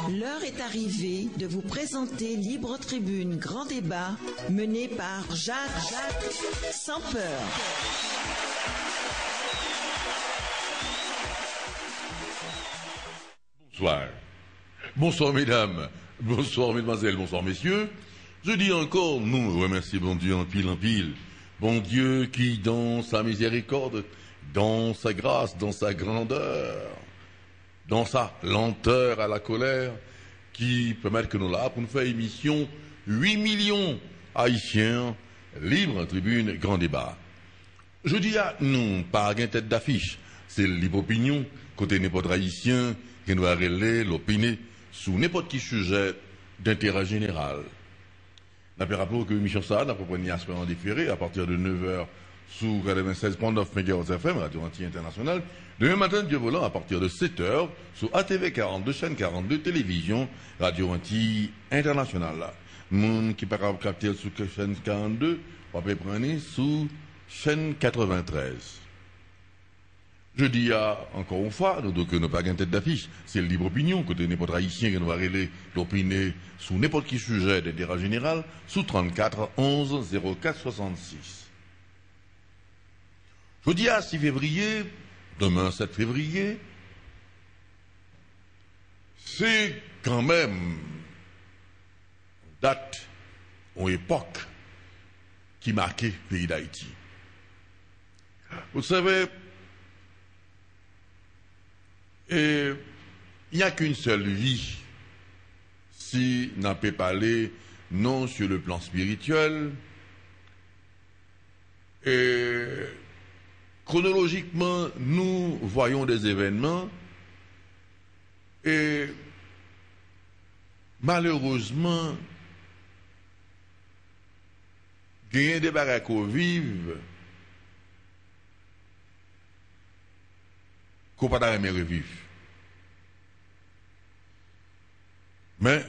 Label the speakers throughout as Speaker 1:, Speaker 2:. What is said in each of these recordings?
Speaker 1: L'heure est arrivée de vous présenter Libre Tribune Grand Débat, mené par Jacques sans peur.
Speaker 2: Bonsoir. Bonsoir mesdames, bonsoir mesdemoiselles, bonsoir messieurs. Je dis encore, nous remercions bon Dieu en pile, bon Dieu qui dans sa miséricorde, dans sa grâce, dans sa grandeur, dans sa lenteur à la colère, qui permettent que nous là pour nous faire émission 8 millions haïtiens, libre tribune, grand débat. Je dis à nous, pas une tête d'affiche, c'est libre opinion, côté n'importe haïtien, qui nous a relé l'opinion sous n'importe qui sujet d'intérêt général. Nous avons rappelé que l'émission ça n'a pas pris en différé à partir de 9h sous 96.9 MHz FM, Radio Anti-Internationale. Demain matin, Dieu volant, à partir de 7h, sur ATV 42, chaîne 42, télévision, Radio Anti-Internationale. Moun qui peut capter sous chaîne 42, on peut prendre sous chaîne 93. Je dis encore une fois, nous n'avons pas une tête d'affiche, c'est le libre opinion, côté n'importe haïtien qui nous va relayer l'opinion sous n'importe qui sujet d'intérêt général, sous 34 11 04 66. Je dis à 6 février, demain 7 février, c'est quand même une date, une époque qui marquait le pays d'Haïti. Vous savez, il n'y a qu'une seule vie si on peut parler non sur le plan spirituel. Et chronologiquement, nous voyons des événements et malheureusement, il y a des baraques vives qu'on ne peut pas revivre. Mais,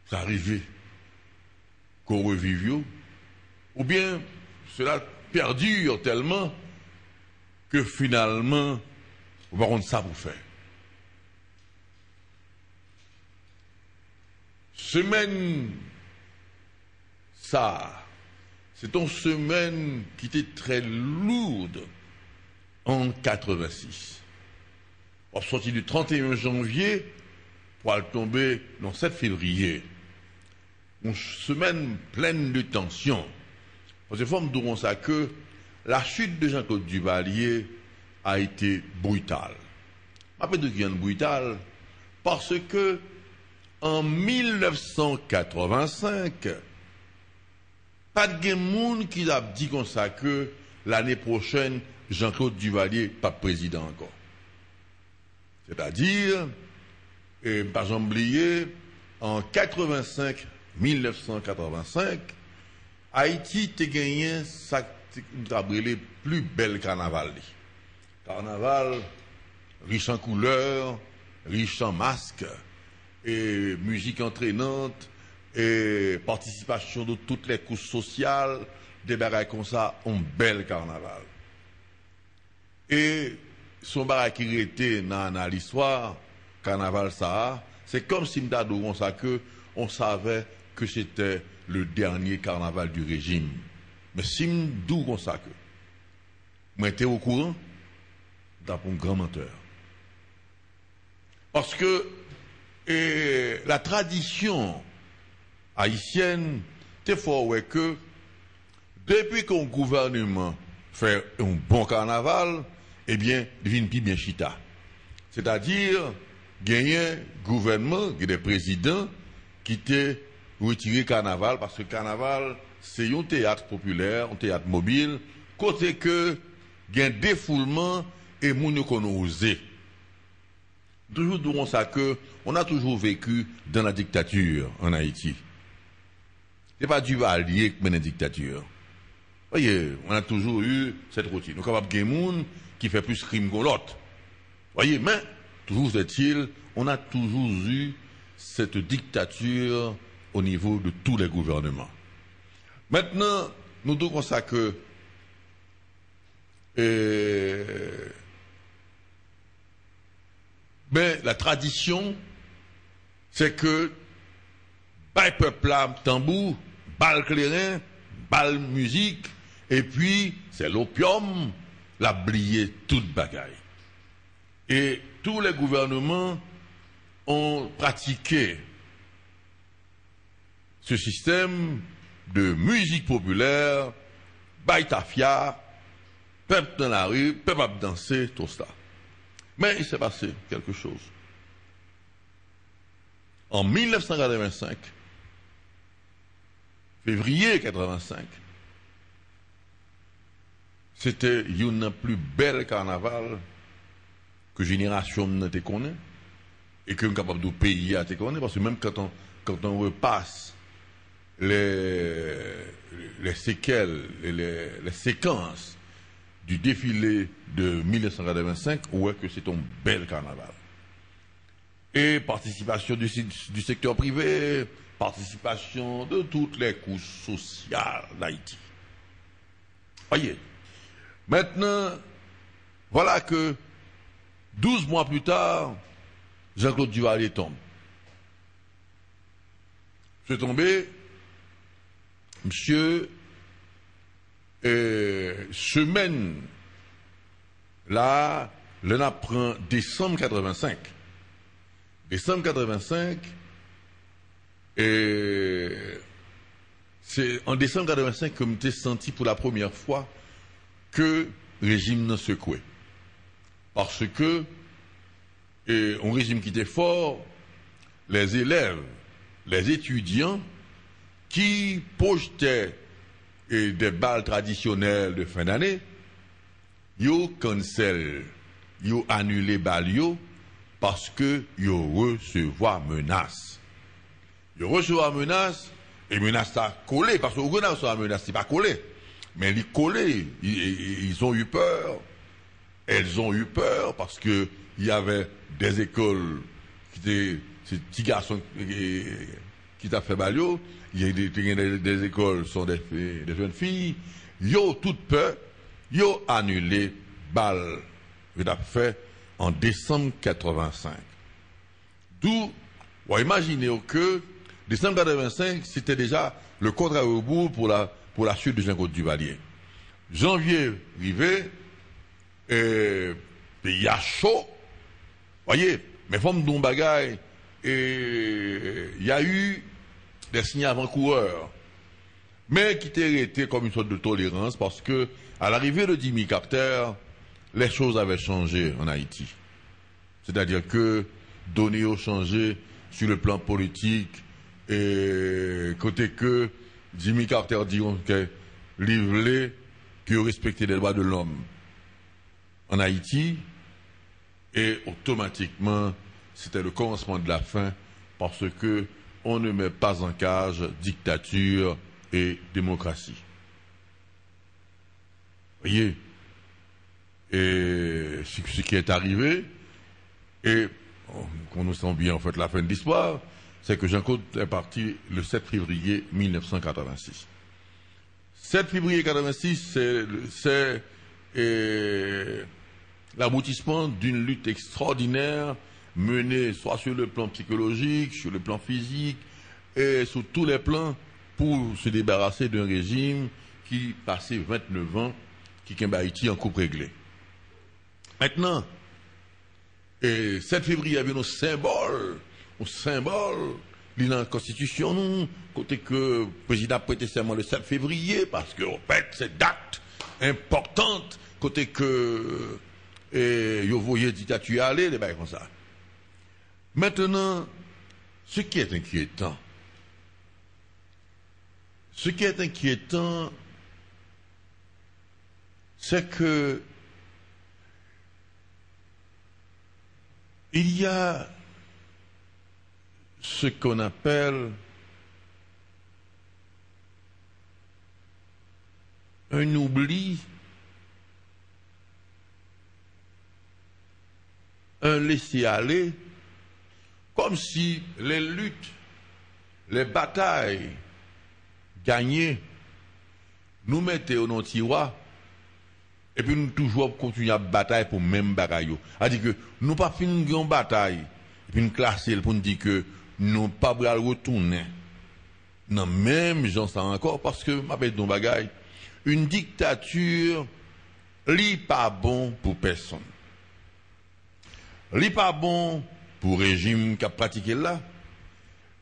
Speaker 2: ça arrive qu'on revive, ou bien cela perdure tellement que finalement, on va rendre ça pour faire. Semaine, ça, c'est une semaine qui était très lourde en 86. On est sorti du 31 janvier pour aller tomber le 7 février. Une semaine pleine de tensions. Parce que faut me dire ça que la chute de Jean-Claude Duvalier a été brutale. Après de rien brutale, parce que en 1985, pas de monde qui a dit comme ça que l'année prochaine, Jean-Claude Duvalier pas président encore. C'est-à-dire, par exemple, oublié, en 1985, Haïti a gagné le plus bel carnaval. Carnaval riche en couleurs, riche en masques, et musique entraînante, et participation de toutes les couches sociales, des baraques comme ça, un bel carnaval. Et son baraque qui était dans l'histoire, carnaval ça, c'est comme si on savait que c'était le dernier carnaval du régime. Mais si on savait que, moi j'étais au courant, d'après un grand menteur. Parce que la tradition haïtienne, c'est fort que depuis qu'un gouvernement fait un bon carnaval, eh bien, il vient plus bien chita. C'est-à-dire, gagner un gouvernement, des présidents qui étaient retiré carnaval, parce que carnaval, c'est un théâtre populaire, un théâtre mobile, côté que, il y a un défoulement et moun qu'on osé. Toujours dirons ça que, on a toujours vécu dans la dictature en Haïti. C'est pas Duvalier qui mène la dictature. Vous voyez, on a toujours eu cette routine. Nous sommes capables de monde qui fait plus crime que l'autre. Vous voyez, mais, toujours est-il, on a toujours eu cette dictature au niveau de tous les gouvernements. Maintenant, nous devons ça que la tradition c'est que, bah, peuple là, tambour, bal clairin, bal musique, et puis, c'est l'opium, l'a blié toute bagaille. Et tous les gouvernements ont pratiqué ce système de musique populaire, baïtafia, peuple dans la rue, peuple à danser, tout ça. Mais il s'est passé quelque chose. En 1985, février 85, c'était une plus belle carnaval que génération ne te connaît et que nous sommes capables de payer à te connaître, parce que même quand on repasse les séquelles, les séquences du défilé de 1985, on que c'est un bel carnaval. Et participation du secteur privé, participation de toutes les couches sociales d'Haïti. Voyez. Maintenant, voilà que 12 mois plus tard, Jean-Claude Duvalier tombe. C'est tombé, monsieur, semaine, là, l'on apprend décembre 85. Décembre 85, et c'est en décembre 85 que je me suis senti pour la première fois que le régime n'a secoué. Parce que, un régime qui était fort, les élèves, les étudiants qui projetaient des balles traditionnelles de fin d'année, ils cancel, ils annulé balles parce que ils recevoir menace. Ils recevoir menace, et menace a collé, parce que vous connaissez la menace, c'est pas collé. Mais ils collé, ils ont eu peur. Elles ont eu peur parce que il y avait des écoles qui étaient, ces petits garçons qui t'a fait balio, il y a des écoles sont des jeunes filles, ils ont toute peur, ils ont annulé balle que t'as fait en décembre 85. D'où, vous imaginez que décembre 85, c'était déjà le contre-rebours pour la chute de Jean-Claude Duvalier. Janvier arrivé, et il y a chaud, voyez, mais forme d'un bagaille, et il y a eu des signes avant-coureurs, mais qui étaient arrêtés comme une sorte de tolérance, parce que à l'arrivée de Jimmy Carter, les choses avaient changé en Haïti. C'est-à-dire que données ont changé sur le plan politique, et côté que Jimmy Carter dit que livré, que respecter les droits de l'homme en Haïti, et automatiquement, c'était le commencement de la fin, parce que on ne met pas en cage dictature et démocratie. Vous voyez? Et ce qui est arrivé, et qu'on nous sent bien en fait la fin de l'histoire, c'est que Jean-Claude est parti le 7 février 1986. 7 février 1986, c'est l'aboutissement d'une lutte extraordinaire menée soit sur le plan psychologique, sur le plan physique et sur tous les plans pour se débarrasser d'un régime qui passait 29 ans, qui est Haïti en coupe réglée. Maintenant, 7 février, il y avait nos symboles, dans la Constitution, nous, côté que le président a prêté serment le 7 février, parce que, en fait, c'est date importante, côté que, vous voyez dictature aller, des bails comme ça. Maintenant, ce qui est inquiétant, c'est que il y a ce qu'on appelle un oubli, un laisser-aller, comme si les luttes, les batailles gagnées nous mettaient au tiroir et puis nous toujours continuer à bataille pour même bagaille. C'est-à-dire que nous pas finir une bataille et puis nous classer pour nous dire que nous pas retourner dans même gens ça encore parce que m'appelle don bagay, une dictature li pas bon pour personne. Li pas bon pour régime qui a pratiqué là.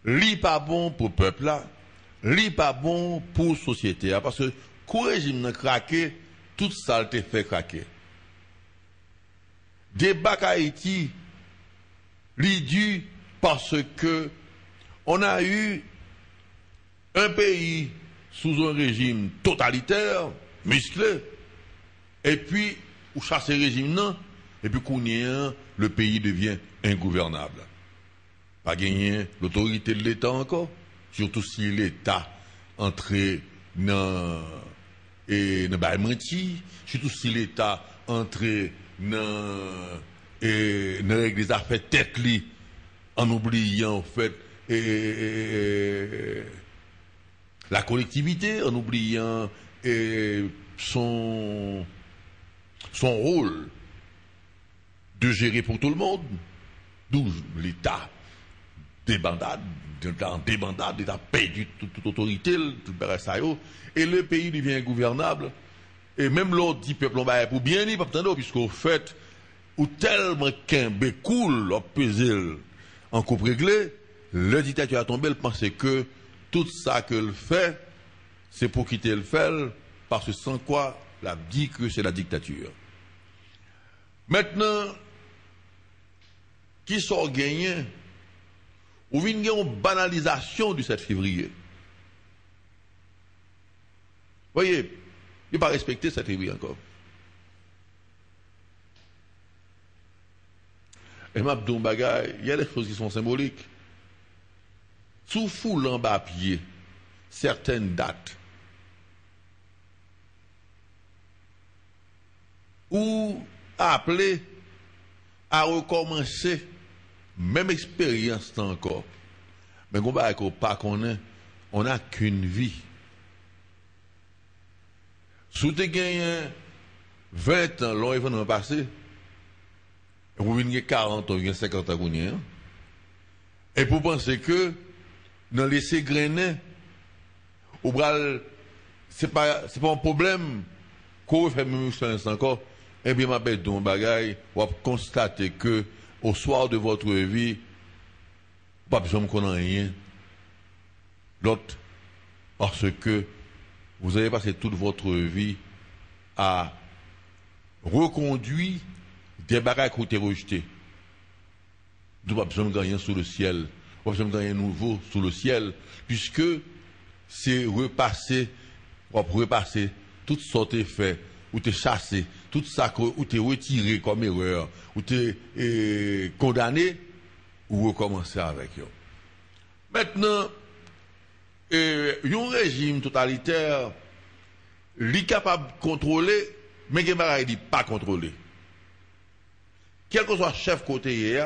Speaker 2: Li pas bon pour peuple là. Li pas bon pour société là parce que quand le régime n'a craqué, tout ça a été fait craquer. Débat Haïti li dû parce que on a eu un pays sous un régime totalitaire, musclé, et puis, ou chasse le régime, non, et puis qu'on y a, le pays devient ingouvernable. Pas gagner l'autorité de l'État encore, surtout si l'État entrait dans le menti, surtout si l'État entrait dans les affaires tête li, en oubliant, en fait, la collectivité, en oubliant son rôle de gérer pour tout le monde, d'où l'État débandade, l'État perdu toute autorité, et le pays devient ingouvernable, et même l'autre dit peuple pour bien y, puisqu'au fait, ou tellement qu'un bécoule a pesé en coupe réglée, le dictateur a tombé, il pensait que tout ça qu'elle fait, c'est pour quitter le fait, parce que sans quoi, la dit que c'est la dictature. Maintenant, qui sont gagnés, ou vient une banalisation du 7 février. Voyez, il n'a pas respecté 7 février encore. Et m'abdou bagay, il y a des choses qui sont symboliques. Sous foule en bas pied, certaines dates, ou appeler à recommencer, même expérience encore. Mais on va pas qu'on on n'a qu'une vie. Si tu gagné 20 ans, long événement passé, vous avez 40 ans, vous avez 50 ans, et pour penser que dans les ségrainés, c'est pas un problème qu'on fait même expérience encore, et bien ma bête d'un bagay, on va constater que au soir de votre vie, pas besoin de connaître rien. L'autre, parce que vous avez passé toute votre vie à reconduire des bagages qui ont été rejetés. Nous n'avons pas besoin de gagner sous le ciel. Nous n'avons pas besoin de gagner nouveau sous le ciel, puisque c'est repasser toutes sortes de faits, ou t'es chassé, tout ça, ou t'es retiré comme erreur, ou t'es condamné, ou recommencer avec eux. Maintenant, un régime totalitaire, il est capable de contrôler, mais il ne dit pas contrôler. Quel que soit le chef côté,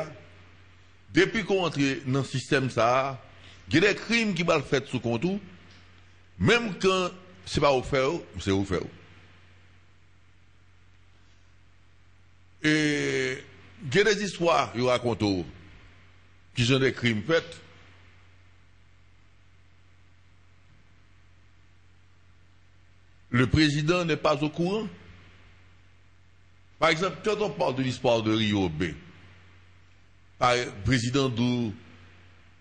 Speaker 2: depuis qu'on entre dans le système, ça, il y a des crimes qui vont le faire sous contour, même quand ce n'est pas offert, c'est offert. Et il y a des histoires qui racontent qui sont des crimes faits. Le président n'est pas au courant. Par exemple, quand on parle de l'histoire de Rio B, le président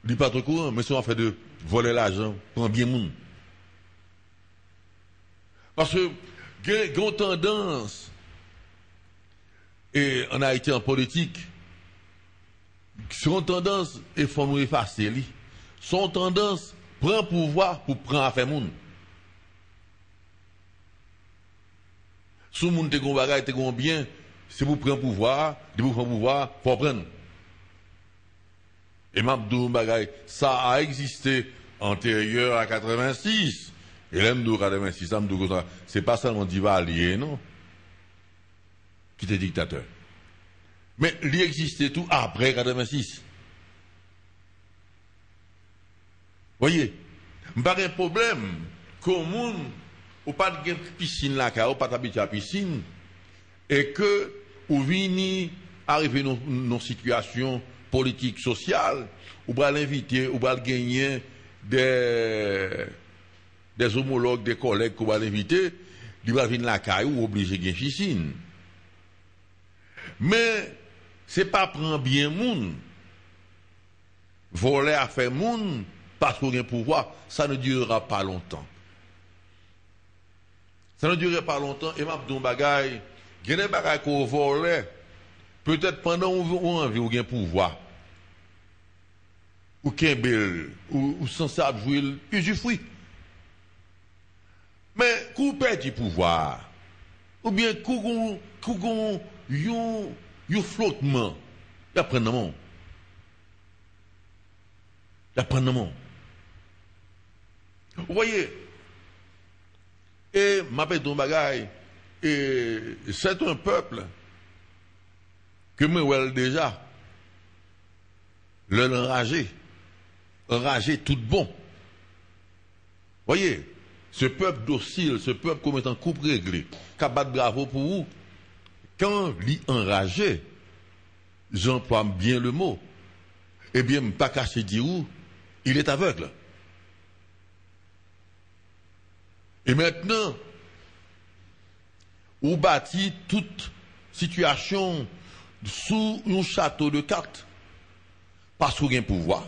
Speaker 2: n'est pas au courant, mais c'est en fait de voler l'argent pour un bien monde. Parce que il y a une tendance et en Haïti en politique, son tendance et faut nous effacer, son tendance prend pouvoir pour prendre affaire monde. Si le monde te gon bagay, te gon bien, c'est pour prendre pouvoir, faut prendre. Et m'abdou bagay, ça a existé antérieur à 86. Et l'aime de 86, c'est pas seulement Duvalier, non? Qui était dictateur. Mais il existait tout après 86. Voyez, pas un problème commun, ou pas de piscine là, ou pas d'habiter à piscine, et que, ou vini arriver dans une situation politique sociale, ou va l'inviter, ou va gagner des homologues, des collègues qu'on va l'inviter, il va venir la caille ou obligé de gagner piscine. Mais, c'est pas prendre bien moun, voler à faire moun, parce qu'on a un pouvoir, ça ne durera pas longtemps. Ça ne durera pas longtemps, et m'a dit un bagay, il y a des bagages qu'on volait, peut-être pendant qu'on a envie, ou un pouvoir, ou qu'un ou sans ça jouer, usufruit. Mais, qu'on perd du pouvoir, ou bien qu'on y flottement, il y a prendre monde. Il y a prendre monde. Vous voyez, et m'appelle ton bagay, et c'est un peuple que moi, déjà, l'enragé tout bon. Vous voyez, ce peuple docile, ce peuple comme étant coupe réglée, qui a battu bravo pour vous, quand il enragé, j'emploie bien le mot, eh bien, pas caché dire où, il est aveugle. Et maintenant, on bâtit toute situation sous un château de cartes. Parce qu'on a un pouvoir.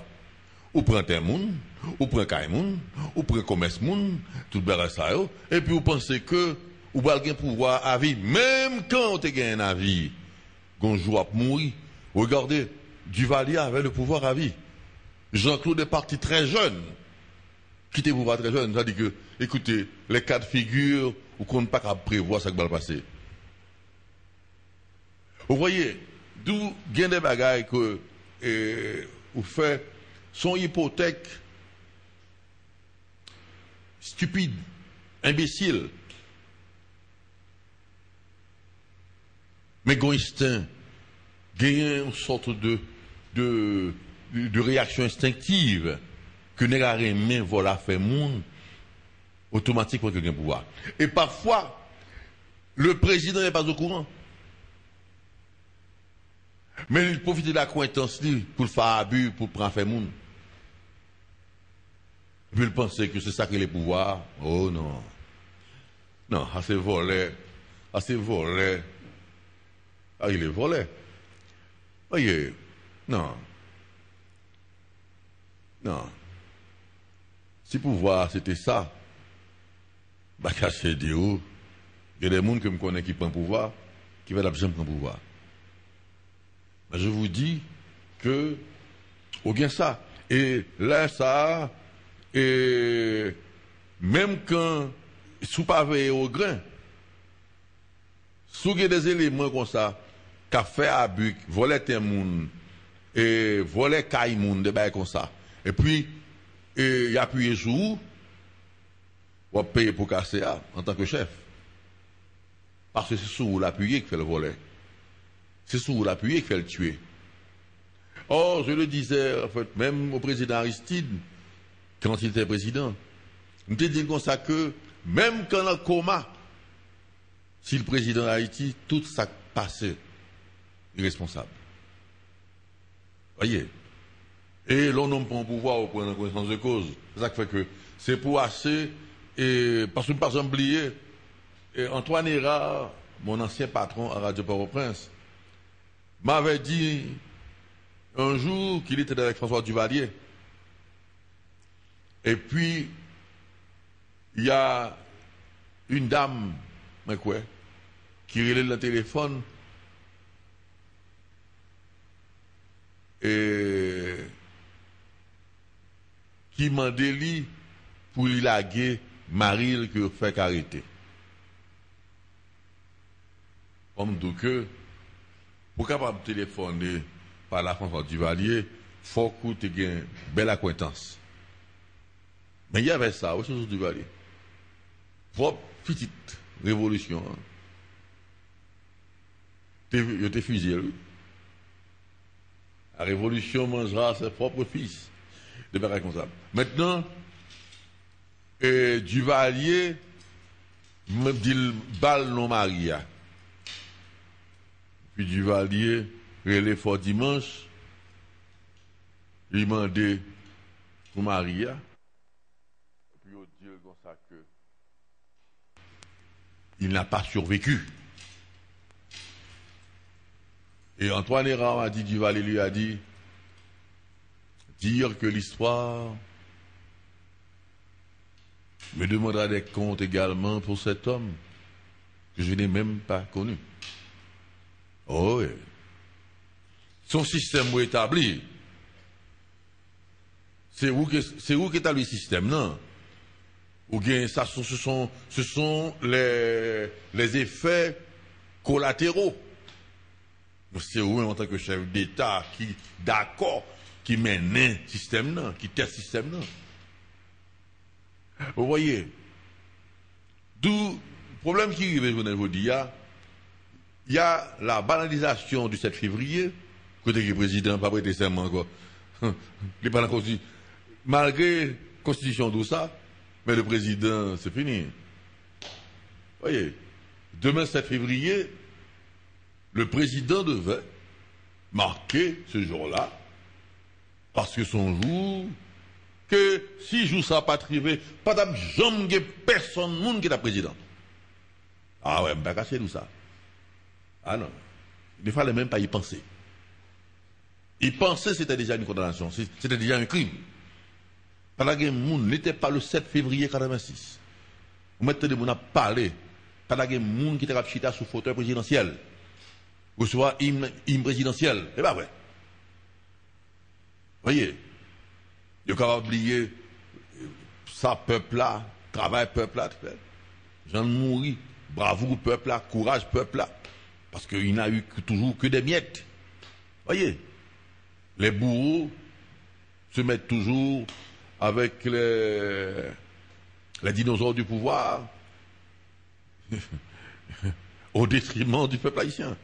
Speaker 2: On prend un monde, on prend un monde, on prend un commerce monde, tout le ça, et puis vous pensez que vous avez un pouvoir à vie, même quand vous avez un avis, qu'on joue à mourir. Regardez, Duvalier avait le pouvoir à vie. Jean-Claude est parti très jeune. Quitter le pouvoir très jeune, c'est-à-dire que, écoutez, les cas de figure, vous ne pouvez pas prévoir ce qui va passer. Vous voyez, d'où il y a des bagailles que vous faites, son hypothèque stupide, imbécile, mais instinct, gagne une sorte de réaction instinctive que n'est pas rien voilà fait monde automatiquement quelqu'un pouvoir. Et parfois, le président n'est pas au courant. Mais il profite de l'accointance pour faire abus, pour prendre faire monde. Puis il pense que c'est ça que les pouvoirs. Oh non. Non, assez volé. Assez volé. Ah, il est volé. Voyez, non. Non. Si pouvoir c'était ça, bah caché de où? Il y a des gens que me connaissent qui prennent pouvoir, qui veulent absolument prendre pouvoir. Mais je vous dis que, au bien ça. Et là, ça, et même quand, sous pas veiller au grain, sous des éléments comme ça, qu'a fait abus, voler tes moun, et voler caille moun, des bails comme ça. Et puis, il a appuyé sur vous, ou payer pour casser en tant que chef. Parce que c'est sous l'appuyé qui fait le volet. C'est sous l'appuyé qui fait le tuer. Or, je le disais, en fait, même au président Aristide, quand il était président, nous te dit comme ça que, même quand le coma, si le président d'Haïti, tout ça passait, irresponsable. Voyez. Et l'on n'a pas un pouvoir au point de connaissance de cause. C'est ça qui fait que c'est pour assez, et parce que, par exemple, oublier, Antoine Héra, mon ancien patron à Radio Port-au-Prince, m'avait dit un jour qu'il était avec François Duvalier. Et puis, il y a une dame, qui relève le téléphone et qui m'a dit pour lui laguer Maril que fait arrêter. Comme donc que pour capable téléphoner par la François Duvalier, il faut que tu aies une belle acquaintance. Mais il y avait ça aussi sur Duvalier. Propre petite révolution. Il était fusillé, lui. La révolution mangera ses propres fils. De comme ça. Maintenant, Duvalier me dit le bal non Maria. Puis Duvalier relève fort dimanche il m'a demandé pour Maria, et puis il dit comme ça que il n'a pas survécu. Et Antoine Héran a dit, Duvalier lui a dit, dire que l'histoire me demandera des comptes également pour cet homme que je n'ai même pas connu. Oh oui. Son système est établi. C'est où qui établit le système, non? Ou bien ça, ce sont les effets collatéraux. C'est où en tant que chef d'État qui d'accord, qui mène un système, non, qui teste le système, non. Vous voyez, d'où le problème qui arrive, je vous dis, il y a la banalisation du 7 février, côté le président n'a pas prêté serment encore. Il n'est pas encore dit. Malgré la constitution, tout ça, mais le président, c'est fini. Vous voyez, demain 7 février, le président devait marquer ce jour-là, parce que son jour, que si jour ça pas trivé, pas de jamais personne monde qui est président. Ah ouais, pas casser tout ça. Ah non, il ne fallait même pas y penser. Y penser, c'était déjà une condamnation, c'était déjà un crime. Pendant que le monde n'était pas le 7 février 86. Vous mettez des gens à parler. Pendant que le monde qui était chita sous fauteuil présidentiel. Ou soit hymne présidentiel. Et bien, ouais. Voyez, il n'y a pas oublier ça, peuple-là, travail, peuple-là, j'en mouris, bravoure, peuple-là, courage, peuple-là. Parce qu'il n'a eu toujours que des miettes. Voyez, les bourreaux se mettent toujours avec les dinosaures du pouvoir au détriment du peuple haïtien.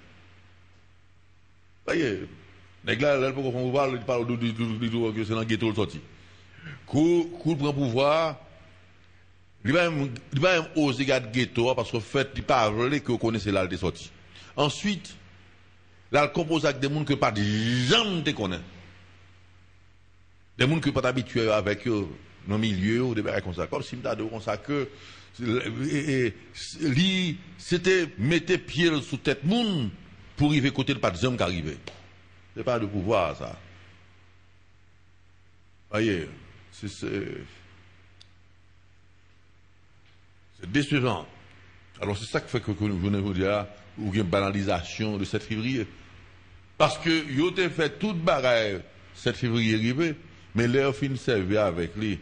Speaker 2: Voyez, les gars, là, pour qu'on parle, ils parlent que c'est dans le ghetto le sorti. Coup prend pouvoir, il va même oser garder le ghetto parce qu'en fait, il parle que vous connaissez là des sorties. Ensuite, là, il compose avec des gens que pas jamais te connaissent. Des gens qui ne sont pas habitués avec eux dans le milieu ou des choses comme ça. Comme si comme ça que c'était mettre pied sous tête monde pour arriver côté de pas de hommes qui arrivaient. C'est pas de pouvoir ça. Voyez, c'est décevant. Alors c'est ça qui fait que nous venons vous dire ou une banalisation de 7 février. Parce que ils ont fait toute bagaille 7 février arrivé. Mais leur fin servir avec lui,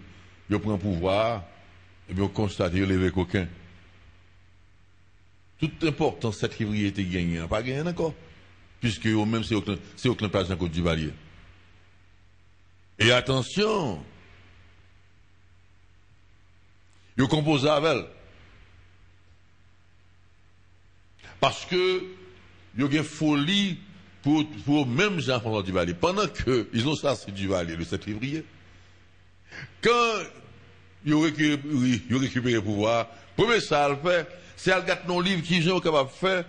Speaker 2: ils prennent pouvoir, et bien ils constatent qu'ils levé coquin. Toute importance, 7 février était gagné, pas gagné encore, puisque même c'est aucun place dans Côte d'Ivoire. Et attention, ils composent avec elle. Parce que ils ont une folie pour même Jean-François Duvalier, pendant qu'ils ont chassé Duvalier le 7 février, quand ils ont récupéré le pouvoir, premier ça le fait, c'est à regarder nos livres qui sont capables de faire,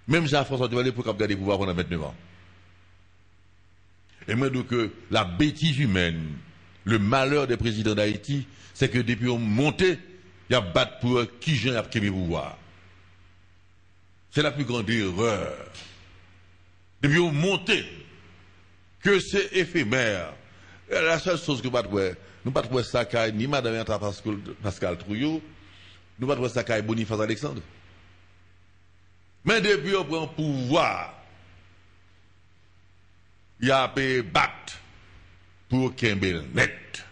Speaker 2: même Jean-François Duvalier pour garder le pouvoir pendant 29 ans. Et moi, donc, la bêtise humaine, le malheur des présidents d'Haïti, c'est que depuis on monté, il y a battu pour qui j'ai appris le pouvoir. C'est la plus grande erreur. Depuis on monté, que c'est éphémère. Et la seule chose que nous ne pas trouver ça ni Madame Pascal Trouillot, nous ne pas trouver ça Boniface Alexandre. Mais depuis on prend pouvoir, il y a payé battre pour Kimbel net.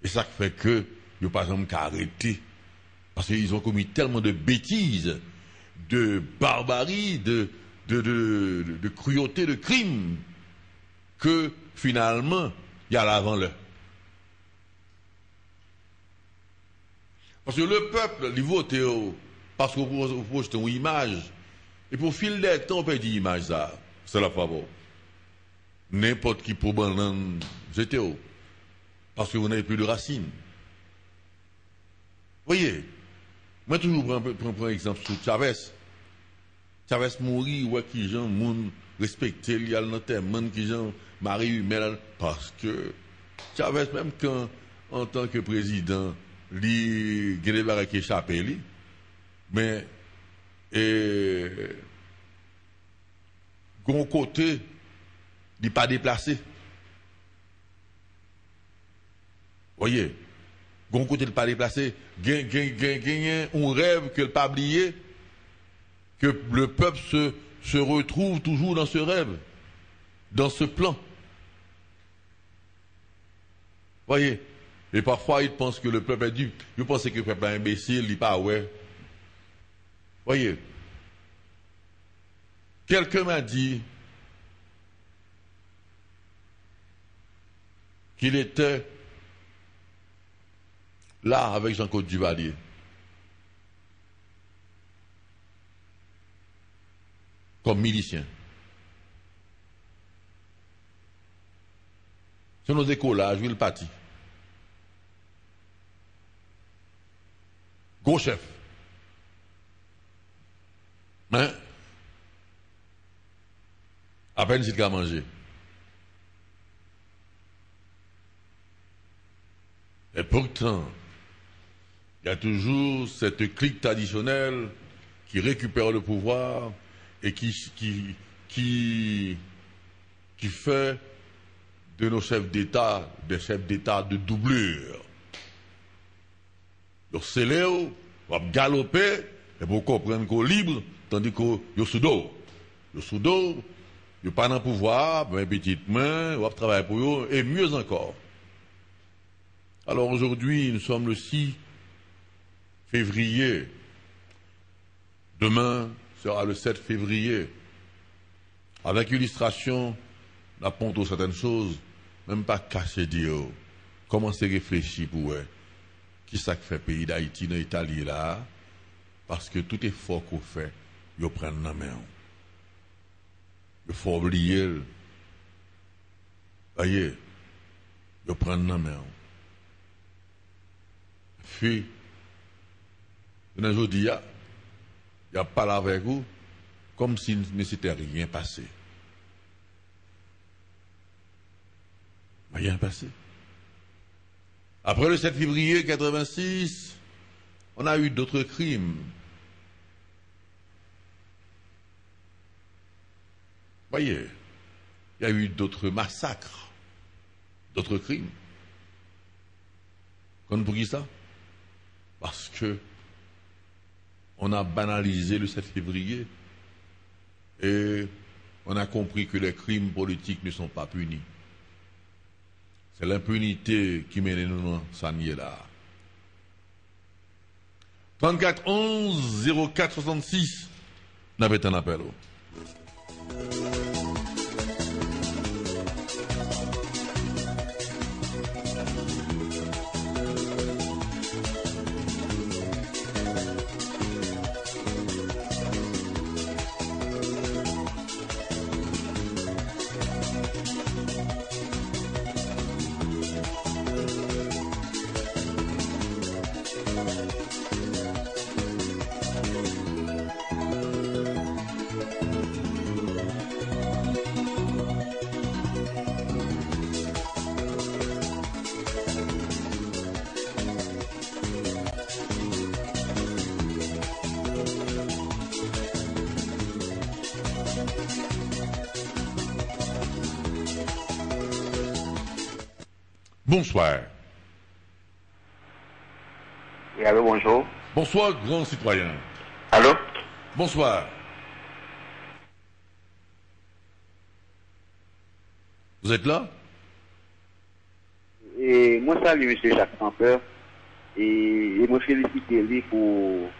Speaker 2: Et ça fait que il n'y a pas jamais arrêté. Parce qu'ils ont commis tellement de bêtises, de barbarie, de cruauté, de crimes, que finalement, il y a l'avant-l'heure. Parce que le peuple, il vote parce qu'on projette une image, et pour fil des temps, on peut dire image ça. C'est la faveur. N'importe qui pour banane, j'étais parce que vous n'avez plus de racines. Vous voyez, moi toujours prends un exemple sur Chavez. Chavez mourir, ouais, qui gens, moun, respecter, il y a l'enterrement, qui gens, Marie humaine, parce que, Chavez, même quand, en tant que président, il y a qui échappé, mais, gon côté, il n'est pas déplacé. Voyez, gon côté, il n'est pas déplacé. Gagne un rêve que le pas oublié, que le peuple se retrouve toujours dans ce rêve, dans ce plan. Voyez, et parfois, il pense que le peuple est dupe. Il pense que le peuple est imbécile, il n'est pas ouais. Voyez, quelqu'un m'a dit qu'il était là avec Jean-Claude Duvalier. Comme milicien. C'est nos décollages, oui, le parti. Gros chef. Mais, à peine s'il a mangé. Et pourtant, il y a toujours cette clique traditionnelle qui récupère le pouvoir et qui fait de nos chefs d'État des chefs d'État de doublure. Ils sont scellés, ils vont galoper, et pour comprendre qu'ils sont libres, tandis qu'ils sont sous dos. Ils sont sous dos, ils n'ont pas dans le pouvoir, mais petite main, ils vont travailler pour eux, et mieux encore. Alors aujourd'hui, nous sommes le 6 février. Demain sera le 7 février. Avec illustration, la ponte certaines choses, même pas caché dire, commencer à réfléchir pour eux. Qui ça fait pays d'Haïti dans l'Italie là? Parce que tout effort qu'on fait, ils prennent la main. Il faut oublier. Voyez, ils prennent la main. Puis, aujourd'hui, il a parlé avec vous comme s'il ne s'était rien passé. Rien passé. Après le 7 février 1986, on a eu d'autres crimes. Voyez, il y a eu d'autres massacres, d'autres crimes. Comme pour qui ça? Parce que on a banalisé le 7 février et on a compris que les crimes politiques ne sont pas punis. C'est l'impunité qui mène nous dans ça là. 34 11 04 66 n'avait un appel. Bonsoir.
Speaker 3: Oui, allô, bonjour.
Speaker 2: Bonsoir, grand citoyen.
Speaker 3: Allô?
Speaker 2: Bonsoir. Vous êtes là?
Speaker 3: Et moi, salue M. Jacques Campeur et moi félicite lui pour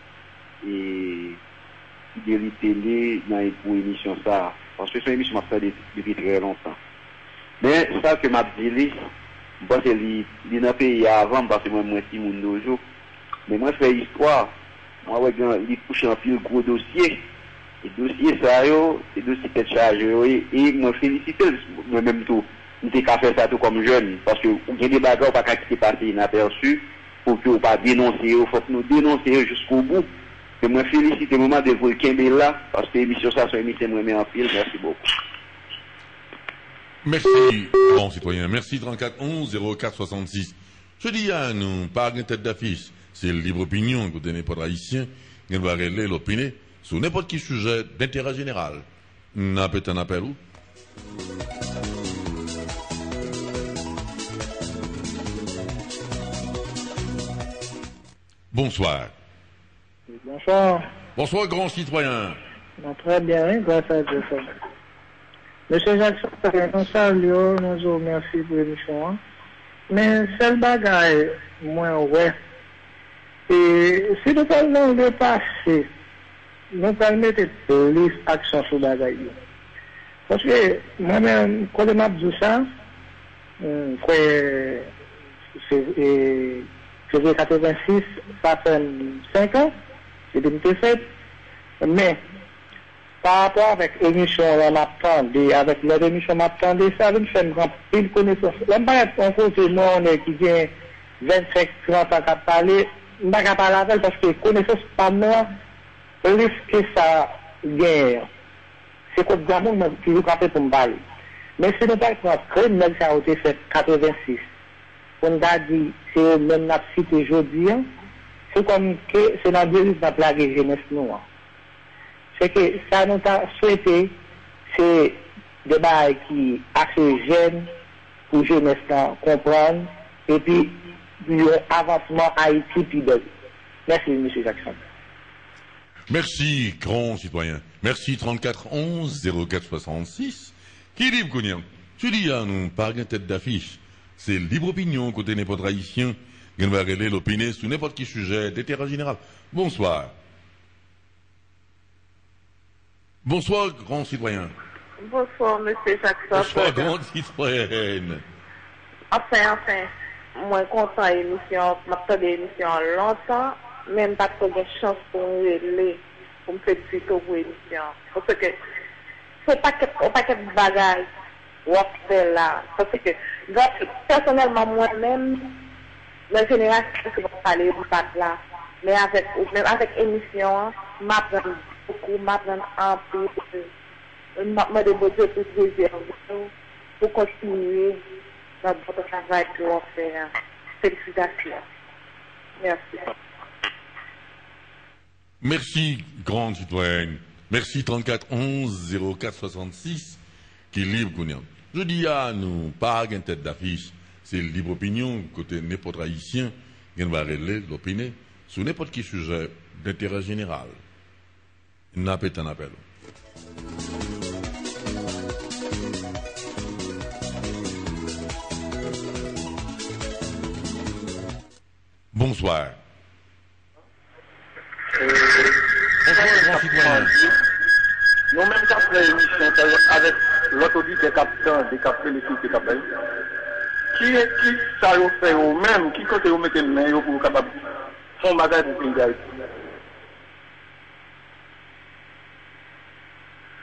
Speaker 3: fidélité pour l'émission ça. Parce que c'est une émission que je fait depuis très longtemps. Mais ça que m'a dit, bon, c'est lui dans le pays avant, parce que moi, je suis mon dojo. Mais moi, je fais histoire. Moi, il couche un pile gros dossier. Et dossier, ça, c'est dossier qui est chargé. Et moi, félicite moi-même tout. Je n'ai qu'à faire ça tout comme jeune. Parce que il y a des bagarres qui ne sont pas passés inaperçus. Pour que vous ne pas dénoncer. Il faut que nous dénoncer jusqu'au bout. que moi félicite le moment de vous là, parce que l'émission ça, c'est une émission moi en pile. Merci beaucoup.
Speaker 2: Merci, bon citoyen. Merci 34 11 04 66. Je dis à nous, pas une tête d'affiche. C'est le libre opinion que vous donnez pour haïtien. Il va régler l'opinion sur n'importe quel sujet d'intérêt général. N'a peut-être un appel où? Bonsoir.
Speaker 4: Bonsoir.
Speaker 2: Bonsoir, grand citoyen.
Speaker 4: Très bien, grâce à Dieu. Monsieur Jackson, nous saluons, nous vous remercions pour l'émission. Mais seul bagage, moi, ouais. Et si nous parlons de passé, nous allons mettre les actions sur le bagage. Parce que moi-même, quand je m'abdou ça, février 86, ça fait 5 ans, c'est 2007. Mais, par rapport avec l'émission, on m'attendait, avec l'émission, on m'attendait, ça veut faire une grande pile connaissance. Même pas être un côté, nous, on est qui vient 25, 30 ans à parler, on ne va pas parler avec parce que connaissance, pas moi, plus que ça gagne. C'est comme ça, moi, qui vous rappelle pour me parler. Mais si nous parlons de même ça a été fait 86. On a dit, c'est même la cité aujourd'hui, c'est comme que c'est dans deux la blague jeunesse noire. C'est que ça nous a souhaité, c'est des bails qui assez jeunes pour jeunesse comprendre et puis avancement Haïti puis de. Merci, M. Jackson.
Speaker 2: Merci, grand citoyen. Merci, 34 11 04 66. Qui libre, Kounian? Tu dis à nous, par une tête d'affiche. C'est libre opinion côté n'importe haïtien. Il va régler l'opinion sur n'importe quel sujet d'intérêt général. Bonsoir. Bonsoir, grand citoyen.
Speaker 5: Bonsoir, monsieur Jackson.
Speaker 2: Bonsoir, grand citoyenne.
Speaker 5: Enfin, moi, content l'émission, m'attends l'émission longtemps, même pas trop de chance pour me faire suite aux émissions. Parce que c'est pas de bagages, ou fait là. Parce que, personnellement, moi-même, la génération, je ne vais pas parler de là. Mais avec l'émission, m'apprends beaucoup, m'apprends un peu, m'apprends de Dieu pour plaisir, pour continuer notre travail pour faire. Félicitations. Merci.
Speaker 2: Merci, grande citoyenne. Merci, 34 11 04 66, qui est libre, Kounian. Je dis à nous, pas une tête d'affiche. C'est libre opinion, côté n'importe haïtien, qui va régler l'opinion sur n'importe quel sujet d'intérêt général. N'a pas un appel. Bonsoir. Bonsoir, grand citoyen.
Speaker 6: Nous-mêmes, après l'émission, avec l'autorité des capteurs, des capteurs, les filles des capteurs, qui ça vous fait au même, qui côté vous mettez le main pour capable de faire bagage pour le pays.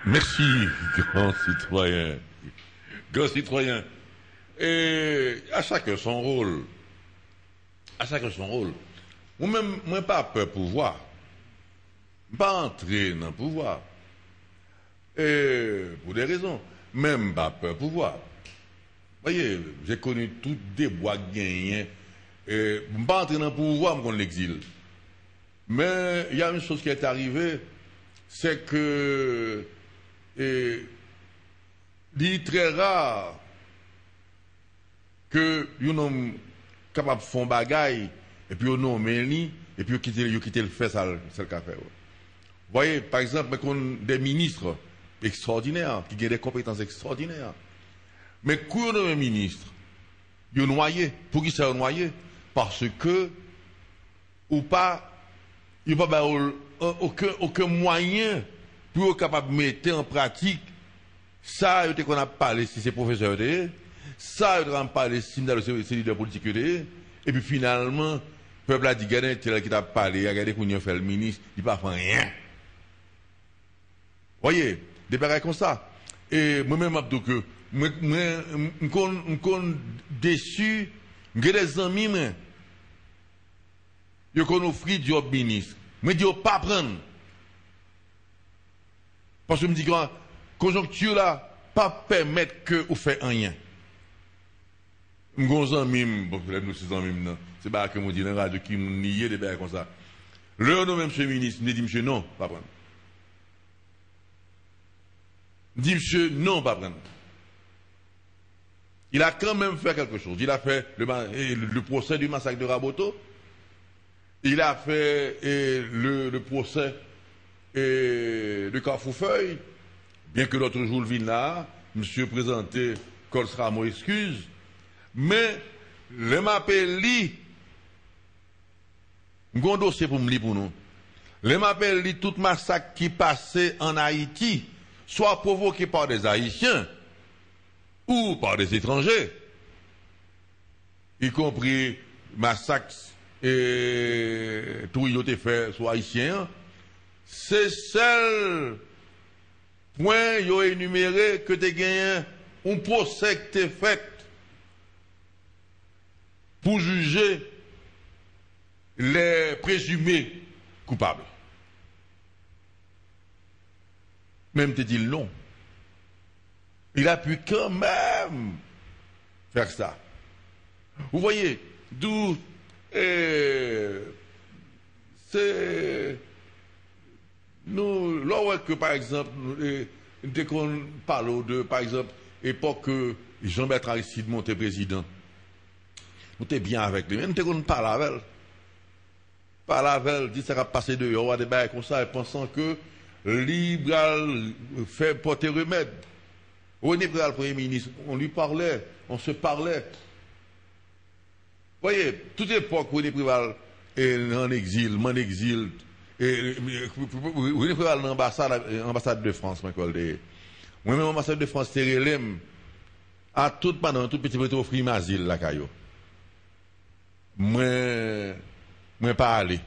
Speaker 2: Merci, grand citoyen. Grand citoyen. Et à chacun son rôle. À chacun son rôle. Moi-même, moi, pas peur pouvoir. Pas entrer dans le pouvoir. Et pour des raisons. Même pas peur pouvoir. Vous voyez, j'ai connu tous des bois gagnants. Je ne pas entrer dans le pouvoir, je connais l'exil. Mais il y a une chose qui est arrivée, c'est que il est très rare que un homme capable de faire un bagaille et puis un homme et puis quitter le fait ça le café. Vous voyez, par exemple, des ministres extraordinaires qui ont des compétences extraordinaires. Mais quand on est ministre, il est noyé. Pour qui ça est noyé? Parce que il n'y a pas aucun moyen pour être capable de mettre en pratique ça qu'on a parlé si c'est professeur de ça on a parlé si c'est leader politique de et puis finalement le peuple a dit regardez tel qui t'a parlé regardez qu'on a fait le ministre il pas fait rien. Voyez des bagages comme ça et moi-même Abdou que moi déçu j'ai des amis mais ils ont offert job ministre Je dis, pas prendre. Parce que je me dis que la conjoncture là, pas permettre que vous fassiez rien. Je suis un mime, bon, nous sommes un mime, c'est pas que je dis dans la radio qui me nie des bails comme ça. Le nom, monsieur le ministre, me dit, monsieur, non, pas prendre. Dit, monsieur, non, pas prendre. Il a quand même fait quelque chose. Il a fait le procès du massacre de Raboto. Il a fait le procès de Carrefourfeuille. Bien que l'autre jour, le vin là, monsieur présenté, quelle sera mon excuse. Mais, le m'appelle li, un dossier pour me lire pour nous. Le m'appelle li, tout massacre qui passait en Haïti, soit provoqué par des Haïtiens, ou par des étrangers, y compris massacres et tout y a fait soit haïtien, c'est seul point y a énuméré que tu gagné un procès que tu fait pour juger les présumés coupables. Même te dit non. Il a pu quand même faire ça. Vous voyez, d'où c'est nous, là que par exemple, dès qu'on parle de, par exemple, époque que Jean-Bertrand Aristide montait président, nous étions bien avec lui, même dès qu'on parle avec elle, dit ça va passer dehors, des bails comme ça, pensant que libéral fait porter remède. René Préval, Premier ministre, on lui parlait, on se parlait. Vous voyez, toute époque, René Préval est en exil, mon exil, René Préval dans l'ambassade de France, moi-même, l'ambassade de France, c'est relève à tout pendant tout petit peu offrir asile, la caillou. Moi, pas aller.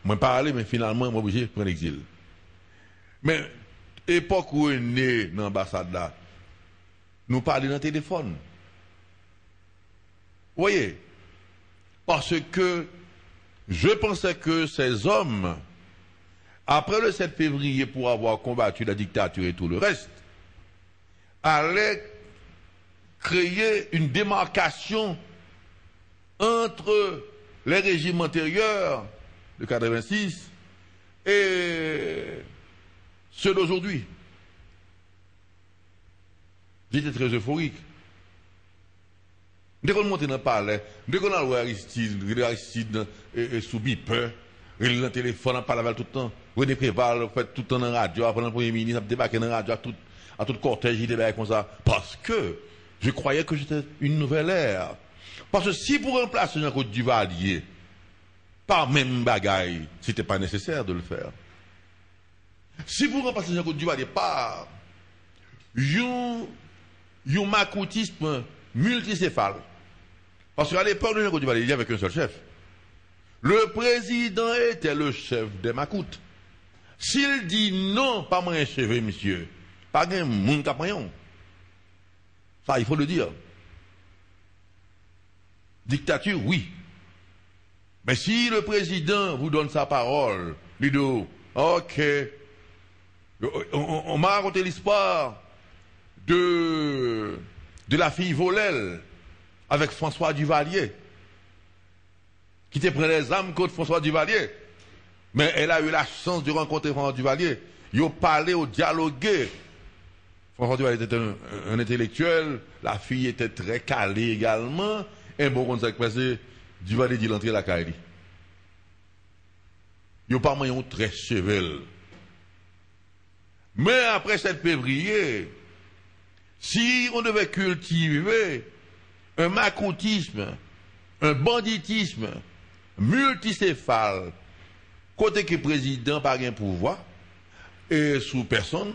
Speaker 2: Moi, pas aller, mais finalement, moi, obligé de prendre l'exil. Mais, époque où est né dans l'ambassade là, nous parlons dans le téléphone. Vous voyez? Parce que je pensais que ces hommes, après le 7 février, pour avoir combattu la dictature et tout le reste, allaient créer une démarcation entre les régimes antérieurs de 86 et ceux d'aujourd'hui. J'étais très euphorique. Dès qu'on monte dans le palais, dès qu'on a Aristide sous Bipe, il dans le téléphone, on parle avec tout le temps. René Préval, fait tout le temps dans la radio, après le Premier ministre, on débarqué dans la radio à tout cortège, il débarque comme ça. Parce que je croyais que j'étais une nouvelle ère. Parce que si pour remplacer Jean-Claude Duvalier, par même bagaille, ce n'était pas nécessaire de le faire. Si pour remplacer Jean-Claude Duvalier par un macoutisme multicéphale, parce qu'à l'époque de Jean-Claude Duvalier, il n'y avait qu'un seul chef. Le président était le chef des macoutes. S'il dit non, pas moi un chef, monsieur, pas un monde capayon. Ça, il faut le dire. Dictature, oui. Mais si le président vous donne sa parole, Ludo, ok, on m'a raconté l'histoire de la fille Volel avec François Duvalier, qui te pris les âmes contre François Duvalier. Mais elle a eu la chance de rencontrer François Duvalier. Ils ont parlé, ils ont dialogué. François Duvalier était un intellectuel, la fille était très calée également. Et bon, quand ça s'est passé, Duvalier dit l'entrée à la caille. Ils n'ont pas moyen très chevel. Mais après 7 février, si on devait cultiver un macoutisme, un banditisme multicéphale, côté que le président n'a pas un pouvoir, et sous personne,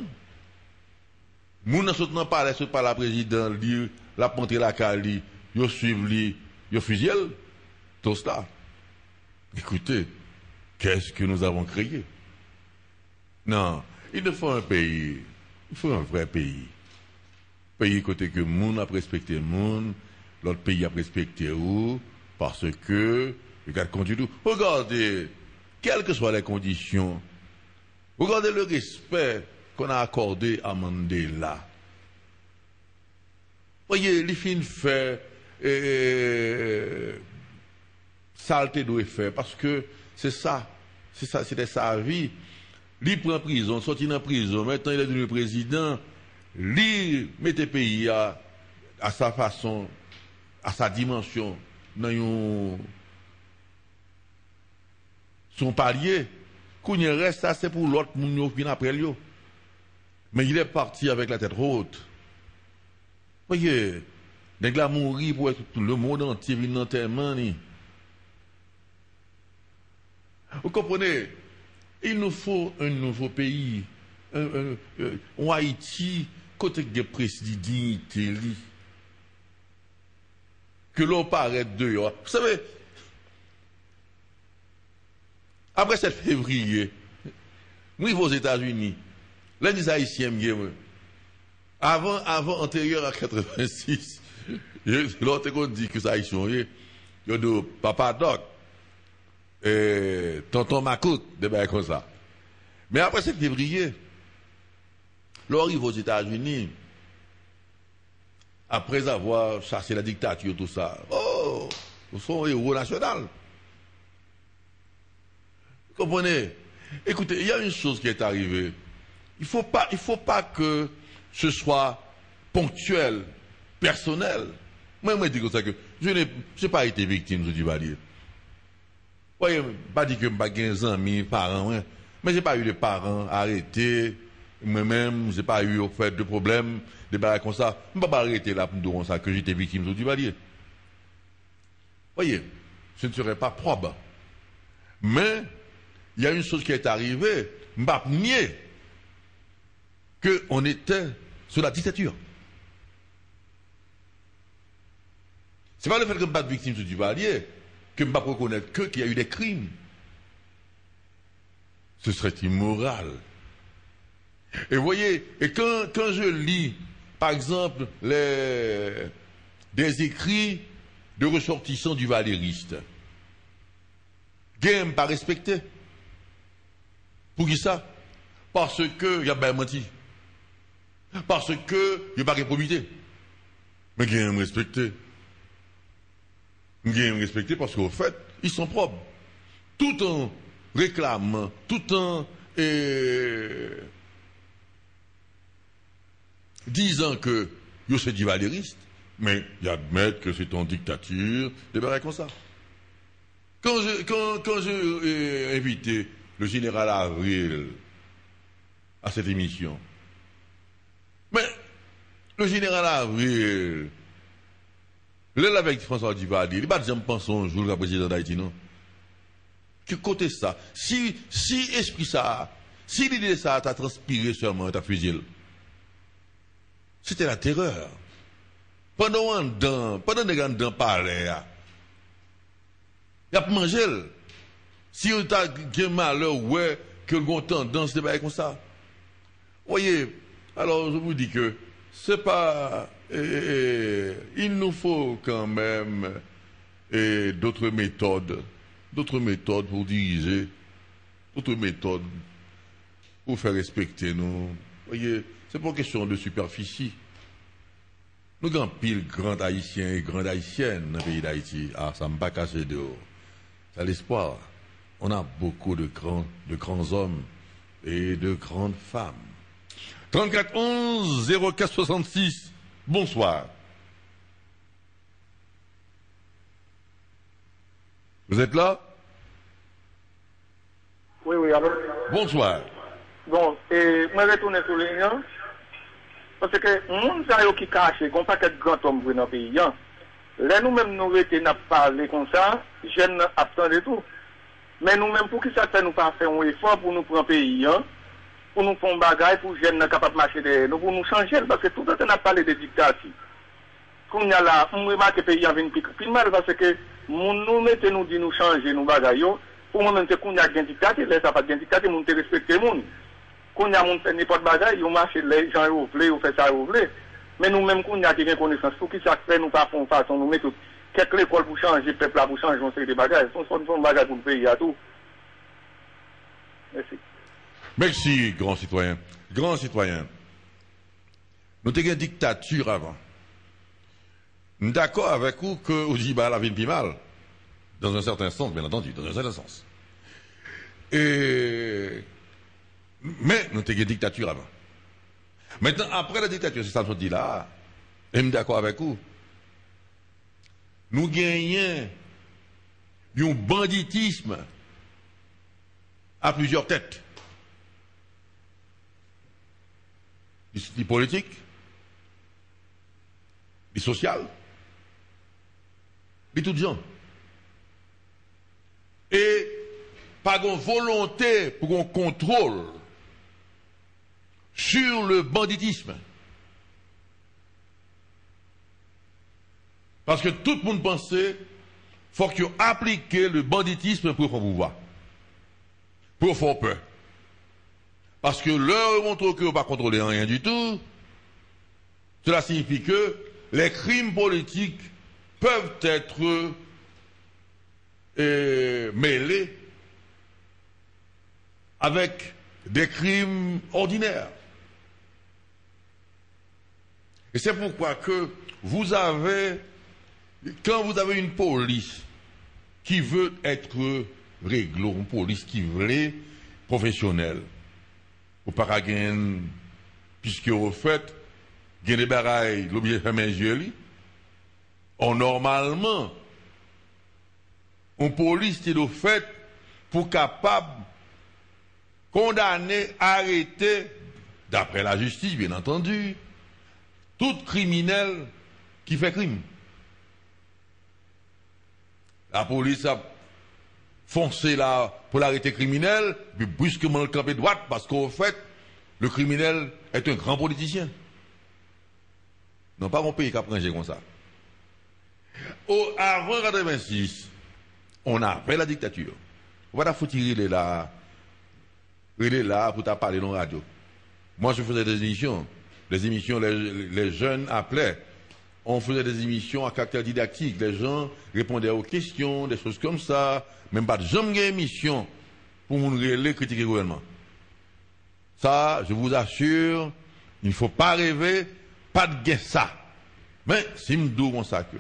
Speaker 2: nous ne soutenons pas la président, la montrer la caille, ils suivent lui, ils fusillent, tout cela. Écoutez, qu'est-ce que nous avons créé? Non, il ne faut un pays, il faut un vrai pays. Pays côté que moun a respecté moun, l'autre pays a respecté où, parce que le garde conduit tout. Regardez, quelles que soient les conditions, regardez le respect qu'on a accordé à Mandela. Voyez, les filles fait saleté doit faire parce que c'est ça, c'était sa vie. Il prend prison, sorti en prison, maintenant il est devenu président, il met le pays à sa façon, à sa dimension, dans son palier. Quand il reste, ça c'est pour l'autre monde qui vient après lui. Mais il est parti avec la tête haute. Voyez, dès qu'il a mouru pour tout le monde entier, il n'a tellement ni. Vous comprenez? Il nous faut un nouveau pays, en Haïti, côté de président, que l'on paraît dehors. Vous savez, après 7 février, moi, aux États-Unis, les Haïtiens, avant, antérieur à 86, l'autre qu'on dit que ça a changé, il y a de Papa Doc, et Tonton Macoute, des bails comme ça. Mais après 7 février, l'on arrive aux États-Unis, après avoir chassé la dictature, tout ça, oh, ils sont héros national. Vous comprenez? Écoutez, il y a une chose qui est arrivée. Il faut pas que ce soit ponctuel, personnel. Moi, je dis comme ça que je n'ai pas été victime de Duvalier. Vous voyez, pas dit que je n'ai pas 15 ans, mes parents, hein, mais je n'ai pas eu de parents arrêtés. Moi-même, je n'ai pas eu au fait de problèmes, de barres comme ça. Je ne peux pas arrêter là pour dire ça que j'étais victime de Duvalier. Vous voyez, ce ne serait pas probable. Mais, il y a une chose qui est arrivée, je ne peux pas nier qu'on était sous la dictature. Ce n'est pas le fait que je ne suis pas victime de Duvalier que je ne peux pas reconnaître qu'il y a eu des crimes. Ce serait immoral. Et vous voyez, et quand je lis, par exemple, des écrits de ressortissants du valériste, game pas respecté. Pour qui ça? Parce que il y a bien menti. Parce que il n'y a pas de probité. Mais game respecté. Game respecté parce qu'au fait, ils sont propres. Tout en réclamant, tout en disant que yo c'est du valériste, mais ils admettent que c'est en dictature, des barres comme ça. Quand j'ai invité le général Avril à cette émission, mais le général Avril, là avec François Duvalier, il va dire, je pense un jour, le président d'Haïti, non? Que côté ça? Si esprit ça, si l'idée ça t'a transpiré seulement, t'as fusillé. C'était la terreur. Pendant des grands palais, il a mangé. Si on a un malheur, ouais, que l'on tendance de faire comme ça. Voyez, alors je vous dis que c'est pas. Il nous faut quand même d'autres méthodes pour diriger, d'autres méthodes pour faire respecter nous. Voyez, c'est pas une question de superficie. Nous avons pile grands haïtiens et grandes haïtiennes dans le pays d'Haïti. Ah, ça ne m'a pas caché dehors. C'est l'espoir. On a beaucoup de grands hommes et de grandes femmes. 34 11 04 66. Bonsoir. Vous êtes là?
Speaker 6: Oui, alors.
Speaker 2: Bonsoir.
Speaker 6: Bon, et moi je retourne sur les gens. Parce que moun sa yo qui cache, qu'on pas qu'être grand homme dans le pays. Là nous-mêmes nous étions parlé comme ça, jeunes absents de tout. Mais nous-mêmes pour qui ça fait nous pas faire un effort pour nous prendre pays, pour nous faire un bagage pour jeunes capables de marcher derrière nous, pour nous changer, parce que tout le temps on a parlé de dictature. Quand on y a là, on remarque que le pays a venu plus mal parce que nous mettons nous dit nous changer nos bagages. Pour moi même c'est qu'on y a une dictature, là ça pas de dictature, on te respecte le monde. Quand on a mon fait n'importe bagaille, on marche les gens au blé, on fait ça au blé. Mais nous-mêmes, quand on a des connaissances, pour qui ça fait, nous pas faire façon, nous mettons quelques l'école pour changer, peuple là pour changer, on sait des bagages. Son bagage pour le pays à tout. Merci.
Speaker 2: Merci, grand citoyen. Grand citoyen. Nous avons une dictature avant. Nous sommes d'accord avec vous que Ojiba la vie plus mal. Dans un certain sens, bien entendu, dans un certain sens. Mais nous avons une dictature avant. Maintenant, après la dictature, c'est ça que je dis là, et je suis d'accord avec vous. Nous gagnons un banditisme à plusieurs têtes. Les politiques, les sociales, les tout gens. Et pas de volonté pour qu'on contrôle sur le banditisme. Parce que tout le monde pensait qu'il faut qu'il applique le banditisme pour faire pouvoir. Pour faire peur. Parce que leur montre que vous ne pas contrôler rien du tout, cela signifie que les crimes politiques peuvent être mêlés avec des crimes ordinaires. Et c'est pourquoi que vous avez, quand vous avez une police qui veut être réglo, une police qui veut être professionnelle, ou pas gagner, puisque au fait, il y a des bagailles, l'objet fait mes yeux, normalement, une police est au fait pour capable condamner, arrêter, d'après la justice, bien entendu, tout criminel qui fait crime. La police a foncé là pour l'arrêter criminel, puis brusquement le campé droite, parce qu'au fait, le criminel est un grand politicien. Non, pas mon pays qui a pris comme ça. Avant 1986, on a fait la dictature. Voilà, faut tirer là pour t'en parler dans la radio. Moi, je faisais des émissions. Les jeunes appelaient. On faisait des émissions à caractère didactique. Les gens répondaient aux questions, des choses comme ça. Même pas de jamais émission pour nous critiquer le gouvernement. Ça, je vous assure, il ne faut pas rêver, pas de guet ça. Mais, si me dis ça que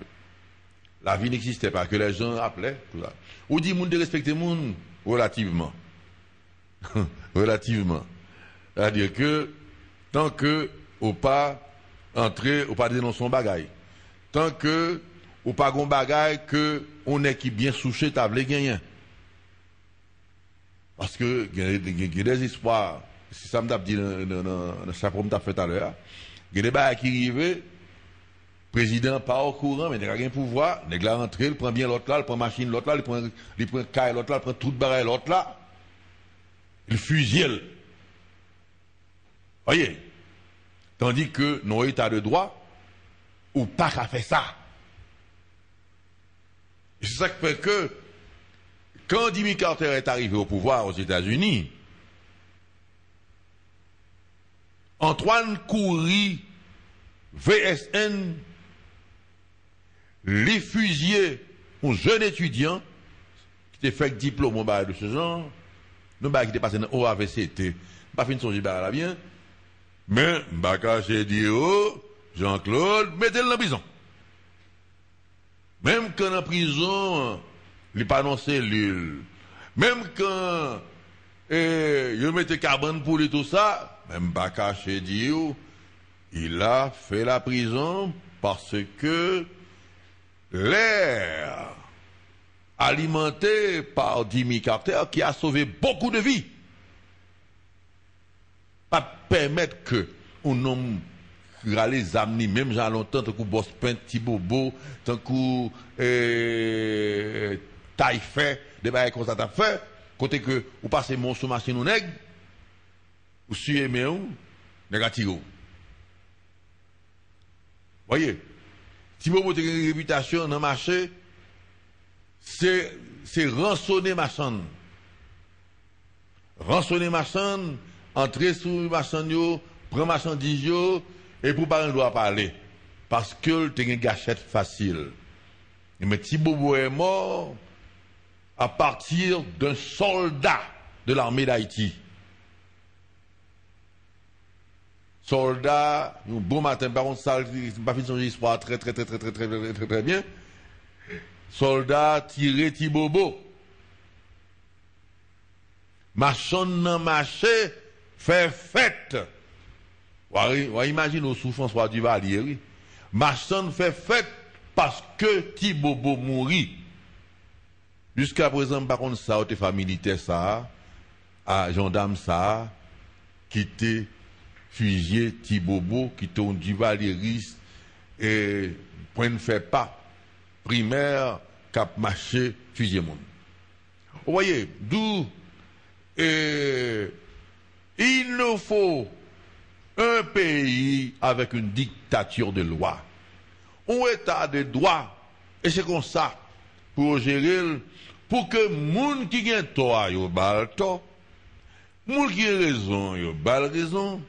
Speaker 2: la vie n'existait pas, que les gens appelaient, tout ça. Ou dit, moun de respecter moun, relativement. Relativement. C'est-à-dire que, tant que, ou pas entrer, ou pas dénoncer son bagaille. Tant que, ou pas gon bagaille que, on est qui bien souché, table gagné. Parce que, il y a des espoirs. Si ça me dit dans ça pour me fait tout à l'heure, il y a des bagailles qui arrivent, président pas au courant, mais il n'y a rien pouvoir, il a rentré, il prend bien l'autre là, il prend machine l'autre là, il prend caille l'autre là, il prend toute bagaille l'autre là, il fusille. Voyez? Tandis que, non état de droit, ou pas qu'à faire ça. Et c'est ça qui fait que, quand Jimmy Carter est arrivé au pouvoir aux États-Unis, Antoine Coury, VSN, les fusillés, un jeune étudiant, qui était fait diplôme de ce genre, nous qui était passé dans OAVCT, pas fin de son là bien, mais, Baka j'ai dit, oh, Jean-Claude, mettez-le dans la prison. Même quand en prison, il n'est pas dans cellule. Même quand, il mettait carbone pour lui tout ça, même Baka j'ai dit, il a fait la prison parce que l'air alimenté par Jimmy Carter qui a sauvé beaucoup de vies. Pas permettre que un homme les amener, même j'ai longtemps, tant que boss pain, petit bobo, tant que taille fait, des bails comme ça t'as fait, côté que vous passez mon sous machine ou nègre, ou suivez mes ou, négatif. Voyez, si vous avez une réputation dans le marché, c'est rançonner ma chaîne. Rançonner ma chaîne, entrer sous ma chaîne, prendre ma marchandise, et pour pas un droit parler. Parce que tu as une gâchette facile. Mais Tibobo est mort à partir d'un soldat de l'armée d'Haïti. Soldat, un bon matin, par contre, ça, pas fait son histoire très bien. Soldat tiré Tibobo. Machin nan marché, fait fête. Ou imagine au sous François Duvalier, oui. Machin fait fête parce que Tibobo mourit. Jusqu'à présent, par contre, ça, au fait militaire, ça, à gendarme, ça, qui était fusillé Tibobo, qui était un Duvalieriste, et point ne fait pas, primaire, cap marché, fusillé monde. Vous voyez, d'où, il nous faut un pays avec une dictature de loi, un état de droit, et c'est comme ça, pour gérer, pour que moun qui gagne tort, yo bal tort, moun qui a raison, yo bal raison,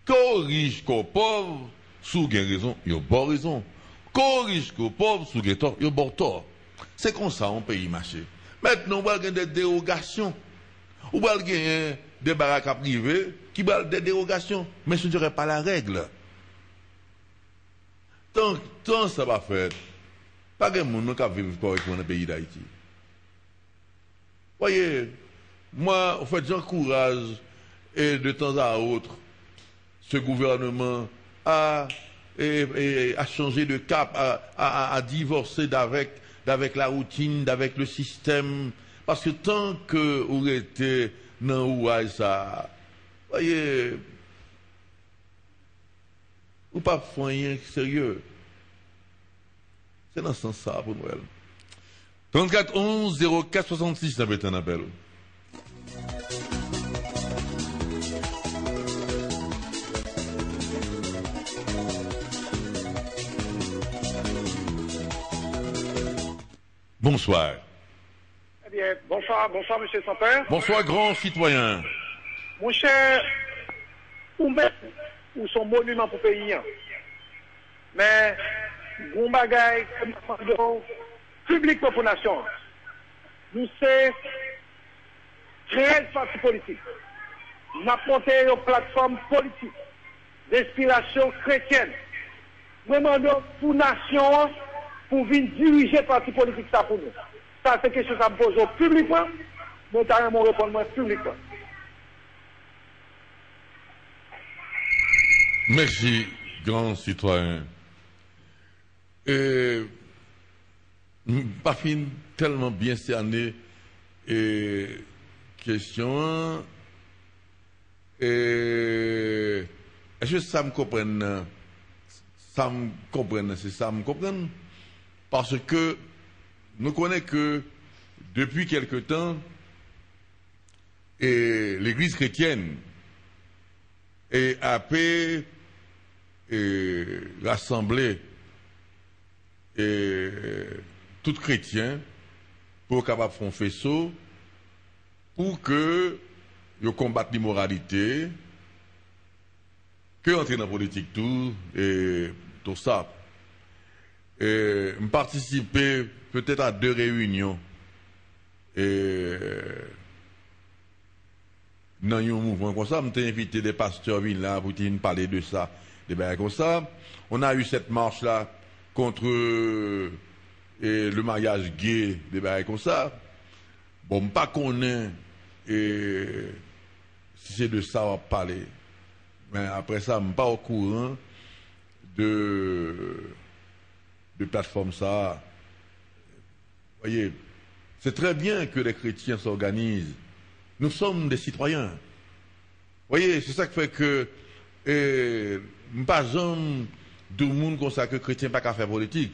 Speaker 2: qu'au riche, qu'au pauvre, sous gagne raison, yo bon raison, qu'au riche, qu'au pauvre, sous gagne tort, yo bon tort. C'est comme ça, un pays marché. Maintenant, on va gagner des dérogations, on va gagner des baraques privées, qui va des dérogations, mais ce ne serait pas la règle. Tant ça va faire, pas de monde qui vivre correctement dans le pays d'Haïti. Voyez, moi, en fait, j'encourage, et de temps à autre, ce gouvernement à changer de cap, à divorcer d'avec la routine, d'avec le système. Parce que tant que vous été dans ouai ça, voyez, ou pas faire rien sérieux. C'est dans ce sens-là pour Noël. 34 11 04 66, ça va être un appel. Bonsoir.
Speaker 6: Eh bien, bonsoir, monsieur Sampère.
Speaker 2: Bonsoir, grand citoyen.
Speaker 6: Mon cher, ou son monument pour pays. Mais, bon bagaille, comme public pour nation. Nous sommes créer une parti politique. Nous avons monté une plateforme politique d'inspiration chrétienne. Nous demandons pour nation pour venir diriger le parti politique ça pour nous. Ça, c'est quelque chose à me poser publiquement. Nous allons répondre publiquement.
Speaker 2: Merci, grand citoyen. Pas fin tellement bien cerné question. Est-ce que ça me comprenne? Ça me comprenne, c'est ça me comprenne? Parce que nous connaissons que depuis quelque temps, l'Église chrétienne a pu rassembler tout chrétien pour capable faire un faisceau pour que ils combattent l'immoralité, que entrer dans la politique tout et tout ça. Participer peut-être à 2 réunions dans un mouvement comme ça. Je invité des pasteurs là pour parler de ça, des bails comme ça. On a eu cette marche là contre le mariage gay, des bails comme ça. Bon, pas qu'on ait si c'est de ça on va parler. Mais après ça, je ne suis pas au courant de plateforme ça. Vous voyez, c'est très bien que les chrétiens s'organisent. Nous sommes des citoyens. Vous voyez, c'est ça qui fait que pas jamais de monde comme ça que les chrétiens pas qu'à faire politique.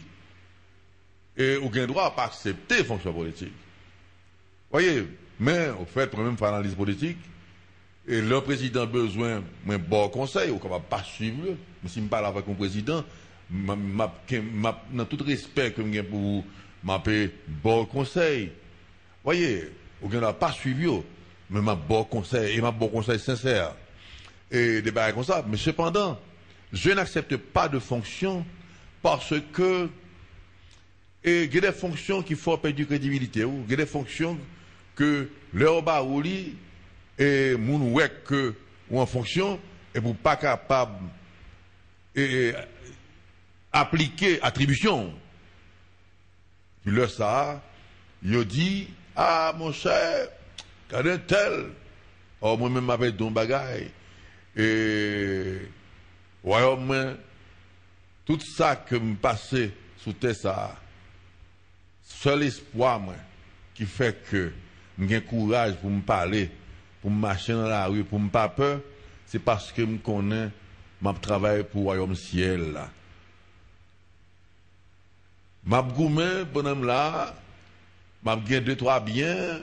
Speaker 2: Et aucun droit à pas accepter fonction politique. Vous voyez, mais au fait, pour même faire l'analyse politique, et le président a besoin d'un bon conseil, ou qu'on va pas suivre, mais si je parle avec mon président, dans tout respect que j'ai pour m'appeler bon conseil. Voyez, on n'a pas suivi, mais ma bon conseil, et ma bon conseil sincère. Et des barres comme ça. Mais cependant, je n'accepte pas de fonction parce que et il y a des fonctions qui font perdre de crédibilité. Il y a des fonctions que leur barouli et moun ouais que ou en fonction et pour pas capable et appliquer attribution. Puis là ça, il dit ah mon cher, regardez tel, oh moi même m'appelle don bagay et ouais moi tout ça que me passé sous terre ça, seul espoir moi qui fait que j'ai courage pour me parler, pour me marcher dans la rue, pour me pas peur, c'est parce que je connais ma travail pour le royaume ciel là. Ma goumé bonhomme là, m'a gagné 2-3 biens,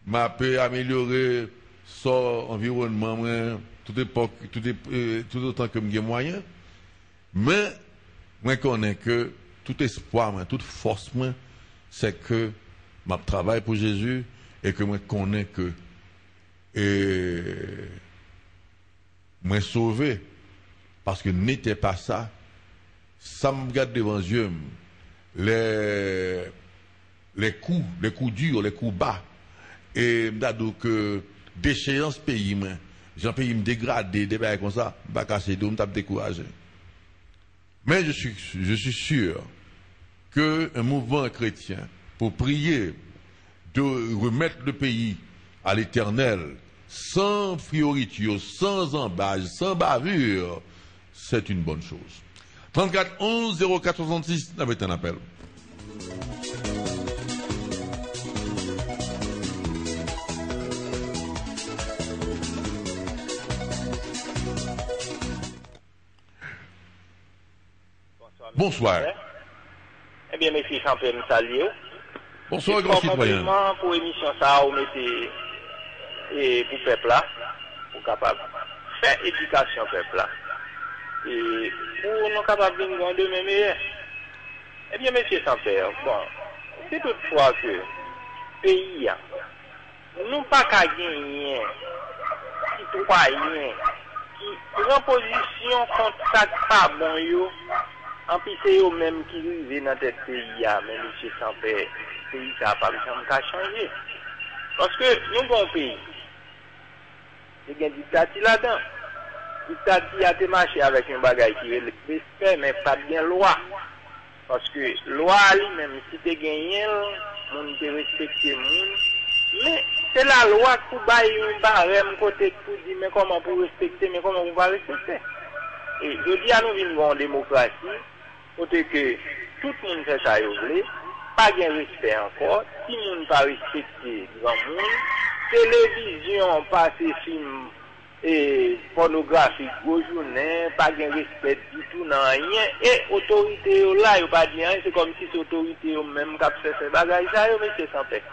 Speaker 2: m'a peut améliorer son environnement toute époque, tout autant que j'ai moyen. Mais moi connais que tout espoir, toute force c'est que je travaille pour Jésus et que moi connais que moi sauvé parce que n'était pas ça. Ça me garde devant les yeux les coups durs, les coups bas et donc déchéance pays moi, j'en pays me dégrader des bails comme ça, pas casser d'eau, me tape découragé. Mais je suis sûr qu'un mouvement chrétien, pour prier de remettre le pays à l'Éternel, sans frioritude, sans embâche, sans bavure, c'est une bonne chose. 34 11 04 66, avait un appel. Bonsoir.
Speaker 7: Eh bien, mes filles, champion, nous saluons.
Speaker 2: Bonsoir, grand citoyen.
Speaker 7: Pour l'émission, ça, on mettez et pour peuple là, pour capable faire éducation peuple là. Et pour nous capables de nous demain meilleur. Eh bien, messieurs sans père, bon, c'est toutefois que pays, nous pas qu'à gagner, citoyens, qui prend position contre ça pas bon yo. En plus, c'est eux-mêmes qui vivent dans cette pays, mais monsieur sans père, le pays ça n'a pas changé. Parce que nous avons un pays, il y a une dictature là-dedans. La dictature a été marché avec un bagage qui est le respect, mais pas bien loi. Parce que loi, lui-même, si tu gagnes, on peut respecter le monde. Mais c'est la loi qui baille un barème côté pour dire, mais comment pour respecter, mais comment on va respecter. Et je dis à nous vivons en démocratie, côté que tout le monde fait ça, pas de respect encore, si le monde pas respecté grand monde, télévision, pas ces films et pornographiques, gros journée, pas de respect du tout, non rien, et autorité là, il pas dire, c'est comme si c'est autorité même qui a fait ces bagages, ça, mais c'est sans fait.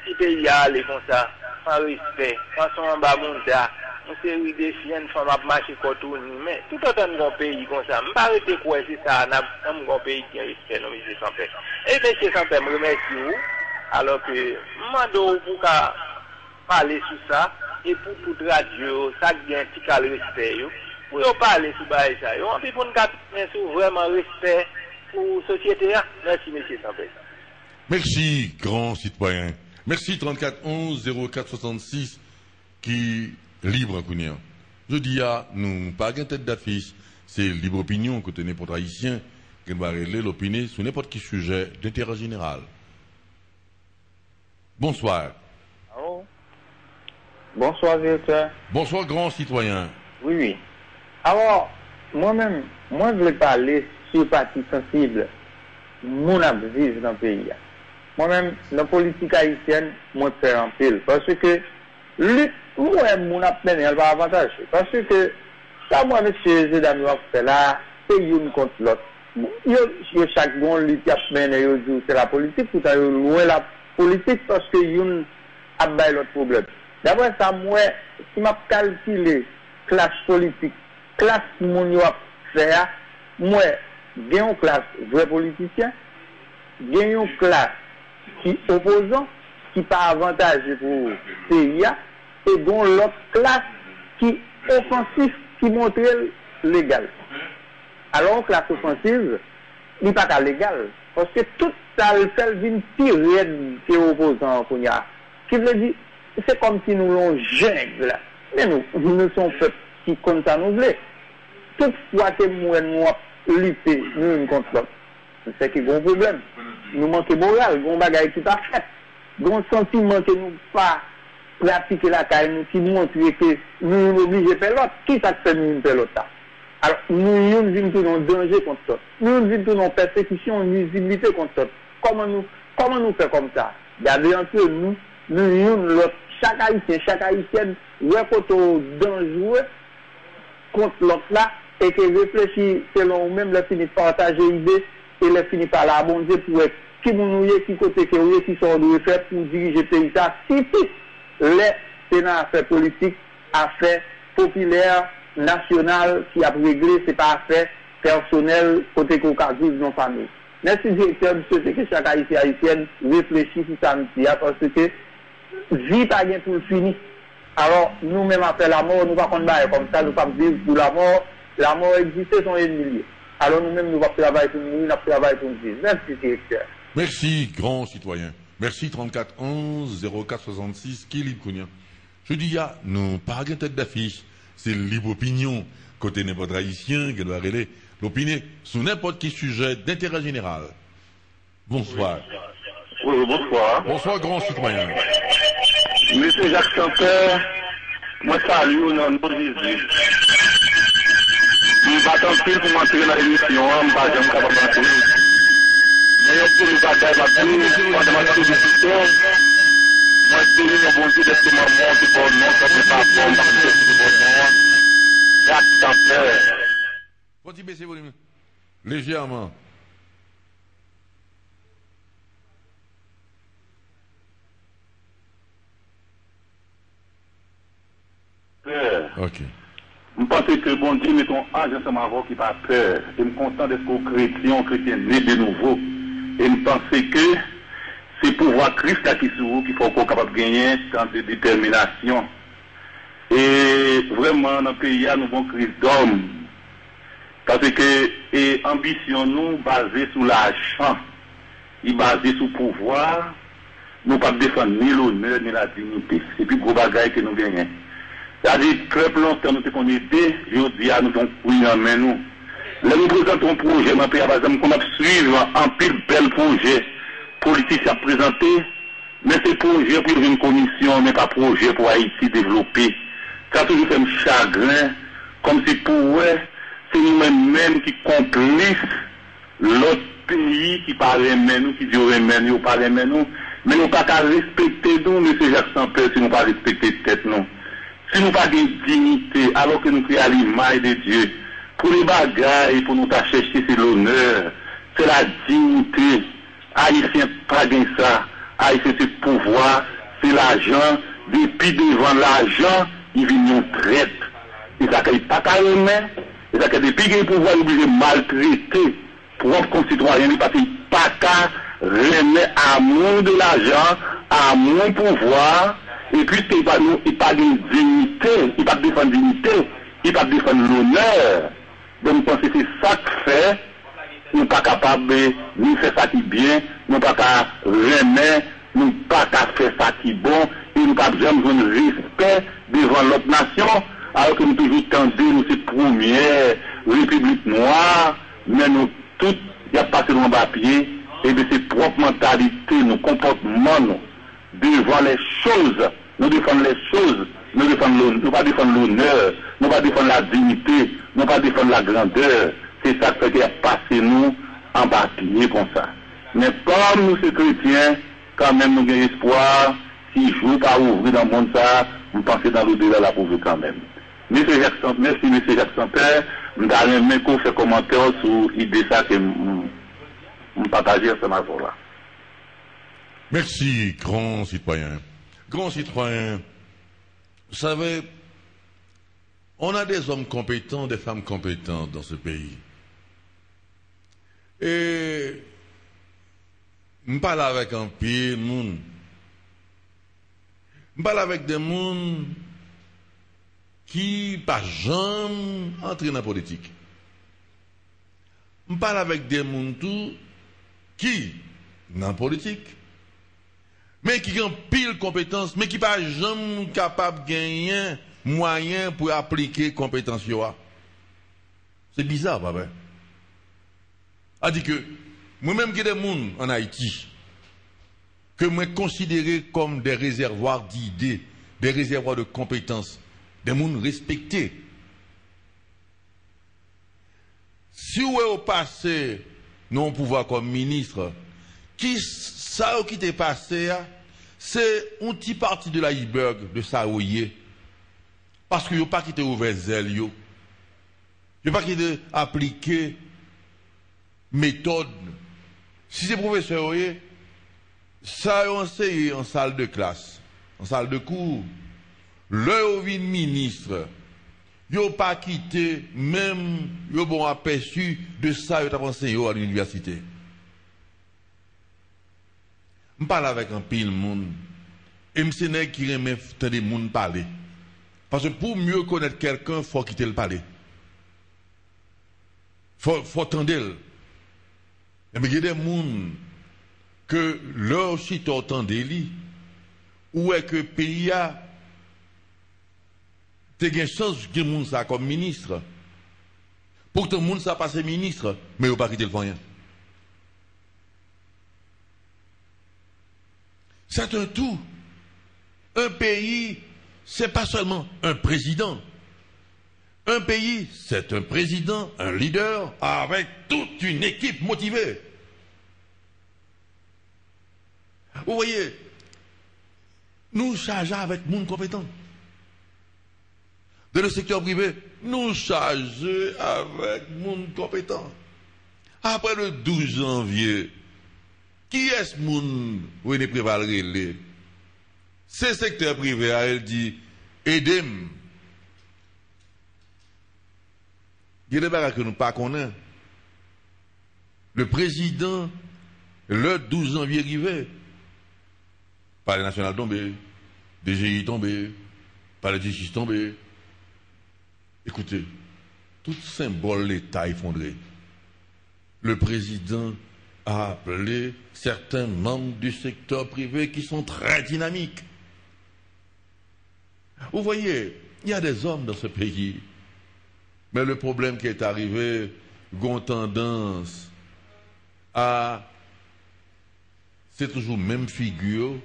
Speaker 7: Si pays a allé comme ça, sans respect, façon en bas monda, une série de chiens sont à marcher contre nous, mais tout autant de pays comme ça, je ne pas arrêter quoi, c'est ça, dans un pays qui a respect, non, monsieur sans fait. Et monsieur sans fait, je remercie vous, alors que, je demande pour parler sur ça, et pour toute radio, ça qui a un petit cas de respect, pour parler sur ça, on peut pour nous vraiment respect pour la société. Merci, monsieur sans fait.
Speaker 2: Merci, grand citoyen. Merci 34 11 04 66 qui libre en Kounia. Je dis à nous, pas une tête d'affiche, c'est libre opinion que n'importe haïtien qui va régler l'opinion sur n'importe quel sujet d'intérêt général. Bonsoir.
Speaker 8: Allô? Bonsoir, directeur.
Speaker 2: Bonsoir, grand citoyen.
Speaker 8: Oui, oui. Alors, moi-même, moi, je voulais parler sur partie sensible. Mon abuse dans le pays. Moi-même, dans la politique haïtienne, moi, je fais un pile. Parce que, lutte, moi, mon appel, elle va avantage. Parce que, ça, moi, monsieur Zedami, fait là, c'est une contre l'autre. Chaque bon lutte qui a mené, c'est la politique, tout à l'heure, loin la politique, parce que, une a bail l'autre problème. D'abord, ça, moi, si m'a calculé, classe politique, classe mon yo a fait, moi, j'ai une classe vrai politicien, j'ai une classe qui opposant, qui pas avantagé pour le pays, et dont l'autre classe qui offensif, qui montre légal. Alors, classe offensive, il n'est pas légal. Parce que tout ça, le fait d'une tirer qui est opposant qu'on y a. Qui veut dire, c'est comme si nous l'on jungle. Mais nous sommes faits qui comme ça nous voulons. Toutefois que nous lutter nous contre l'autre. C'est qu'il y a un problème. Nous manquons moral, nous bagaille qui pas fait. Nous avons sentiment que nous pas pratiquer la caille, nous qui montre que nous sommes obligés de faire l'autre. Qui ça fait nous faire l'autre? Alors, nous vivons tout en danger contre ça. Nous vivons tout en persécution, en nuisibilité contre ça. Comment nous faire comme ça? Regardez entre nous l'autre. Chaque haïtienne, ouais, quand on dangereux contre l'autre là, et que réfléchit selon nous-mêmes, les finit par partager l'idée, et les finit par la bonté pour être qui nous qui côté qui sont de faire pour diriger le pays. Ça, si les sénats affaires politiques, affaires populaires, nationales, qui a réglé, c'est pas affaires personnelles, côté qu'on vivre dans la famille. Merci directeur, monsieur, c'est que chaque haïtienne réfléchit sur ça, parce que vie pas bien pour le finir. Alors, nous-mêmes, après la mort, nous ne pouvons pas comme ça, nous ne pouvons pas vivre pour la mort. La mort existe, son ennemi. Alors, nous-mêmes, nous allons travailler pour nous, nous allons travailler pour nous vivre. Merci, directeur.
Speaker 2: Merci, grand citoyen. Merci, 34 11 04 66, qui est libre, Kounia. Je dis, nous, pas de tête d'affiche. C'est libre opinion. Côté n'importe haïtien, qui doit relayer l'opinion sur n'importe quel sujet d'intérêt général. Bonsoir.
Speaker 6: Oui, bonsoir.
Speaker 2: Bonsoir, grand citoyen.
Speaker 6: Monsieur Jacques Sampeur, moi salue au nom de Jésus. Je ne vais pas tant pis pour m'entrer dans l'émission, je ne vais pas capable d'entrer. Mais pour nous batailler, je vais pas demander de discussion. Moi, je suis un bon Dieu de ce moment, c'est bon nom, ça ne pas bon, c'est bon nom. Jacques Sampeur.
Speaker 2: Faut-il baisser volume légèrement. Ok.
Speaker 6: Je pense que bon Dieu met ton âge ensemble avec qui pas peur. Et je suis content d'être chrétien né de nouveau. Et je pense que c'est pouvoir Christ qui est sur vous qu'il faut qu'on soit capable de gagner tant de détermination. Et vraiment, dans le pays, nous avons une crise d'homme. Parce que l'ambition nous basée sur l'argent, est basée sur le pouvoir, nous ne pouvons pas défendre ni l'honneur ni la dignité. C'est plus gros bagaille que nous gagnons. C'est-à-dire, très longtemps, nous avons aidé, je dis à nous, oui, mais nous. Là, nous présentons un projet, dans le pays, par exemple, qu'on a suivi un pile bel projet politique à présenter, mais c'est projet pour une commission, mais pas projet pour Haïti développer. Ça a toujours fait un chagrin, comme si pour eux, c'est nous-mêmes qui complices l'autre pays qui parle nous, qui dit nous, parle nous, mais nous pas qu'à respecter nous, M. Jacques Sampeur, si nous pas respecter tête nous. Si nous pas de dignité, alors que nous créons à l'image de Dieu, pour les bagailles, pour nous chercher, c'est l'honneur, c'est la dignité. Haïtien pas de ça. Haïtien c'est le pouvoir, c'est l'argent. Depuis devant l'argent, il vient nous traite. Et ça qu'il pas qu'à aimer. Et ça que depuis qu'il y a le pouvoir, il est obligé de maltraiter propres concitoyens, parce qu'il pas qu'à remettre amour de l'argent, amour pouvoir. Et puis, il n'y a pas de dignité, il n'y a pas de défendre dignité, il n'y a pas de défendre l'honneur. Donc, je pense que c'est ça que fait, nous ne sommes pas capables de nous faire ça qui est bien, nous ne sommes pas capables de remettre, nous ne sommes pas capables de faire ça qui est bon, et nous ne sommes pas besoin de respect devant l'autre nation, alors que nous toujours tendons, nous c'est première République noire, mais nous tous, il y a passé dans le papier, et bien c'est propre mentalité, nos comportements, nous, devant les choses. Nous défendons les choses, nous ne pas défendre l'honneur, nous ne pas défendre la dignité, nous ne pas défendre la grandeur. C'est ça qui a passé nous en papier comme ça. Mais comme nous, ces chrétiens, quand même nous avons espoir, si jour pas ouvrir dans le monde ça, nous pensons dans l'au-delà la pauvreté quand même. Merci M. Jacques Sampeur, nous allons faire commentaire sur l'idée ça que nous partageons ce matin-là.
Speaker 2: Merci, grand citoyen. Grand citoyen, vous savez, on a des hommes compétents, des femmes compétentes dans ce pays. Et je parle avec un pile monde. Je parle avec des gens qui pas jamais entré dans la politique. Je parle avec des gens qui, dans la politique, mais qui ont pile compétences, mais qui pas jamais capable de gagner moyen pour appliquer compétences. C'est bizarre, papa. A dit que, moi-même qui des gens en Haïti, que moi considéré comme des réservoirs d'idées, des réservoirs de compétences, des gens respectés. Si vous avez passé non pouvoir comme ministre, ça qui t'est passé, c'est un petit parti de l'iceberg de Saouye. Parce que vous n'avez pas quitté ouvert zèle, vous n'avez pas quitté appliquer méthode. Si c'est professeur, ça a enseigné en salle de classe, en salle de cours. Le ministre, vous n'avez pas quitté, même, vous bon aperçu de ça, vous avez enseigné à l'université. Je parle avec un pile monde, et je sais qui remet tant de monde parler. Parce que pour mieux connaître quelqu'un, il faut quitter le palais. Il faut attendre. Mais il y a des gens que leur chute entendent, ou est que le pays a une chance que le monde soit comme ministre. Pourtant, le monde soit passé ministre, mais il n'a pas quitté le foyer. C'est un tout. Un pays, ce n'est pas seulement un président. Un pays, c'est un président, un leader, avec toute une équipe motivée. Vous voyez, nous chargeons avec monde compétent. Dans le secteur privé, nous chargeons avec monde compétent. Après le 12 janvier, qui est-ce monde où il est prévalé? C'est le secteur privé, elle dit, aidez-moi. Il y a des choses que nous ne connaissons pas. Le président, le 12 janvier arrivé, Palais national tombé, DGI tombé, Palais de justice tombé. Écoutez, tout symbole l'État effondré. Le président a appelé certains membres du secteur privé qui sont très dynamiques. Vous voyez, il y a des hommes dans ce pays. Mais le problème qui est arrivé, ils ont tendance à... C'est toujours la même figure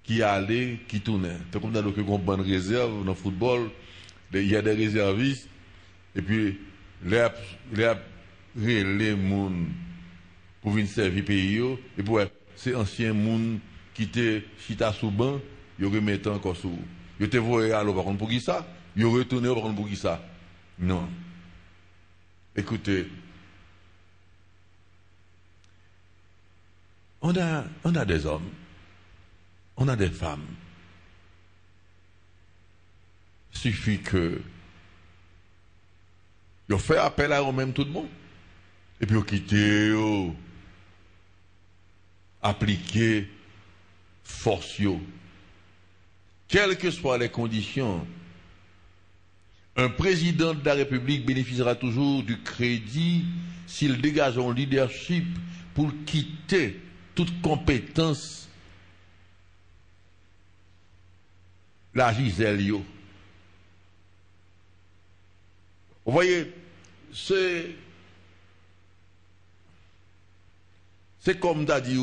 Speaker 2: qui allait, qui tournait. C'est comme dans une bonne réserve dans le football, il y a des réservistes, et puis les gens pour venir servir le pays, et puis c'est ancien monde qui était chita sous banc, ils remettent encore sous. Ils te voyaient alors par contre pour qui ça? Ils retourné par contre pour qui ça? Non. Écoutez, on a des hommes, on a des femmes. Il suffit que ils fait appel à eux-mêmes tout le monde. Et puis ils quittent, appliquer force. Quelles que soient les conditions, un président de la République bénéficiera toujours du crédit s'il dégage un leadership pour quitter toute compétence, la Gisèle. Vous voyez, c'est comme t'as dit,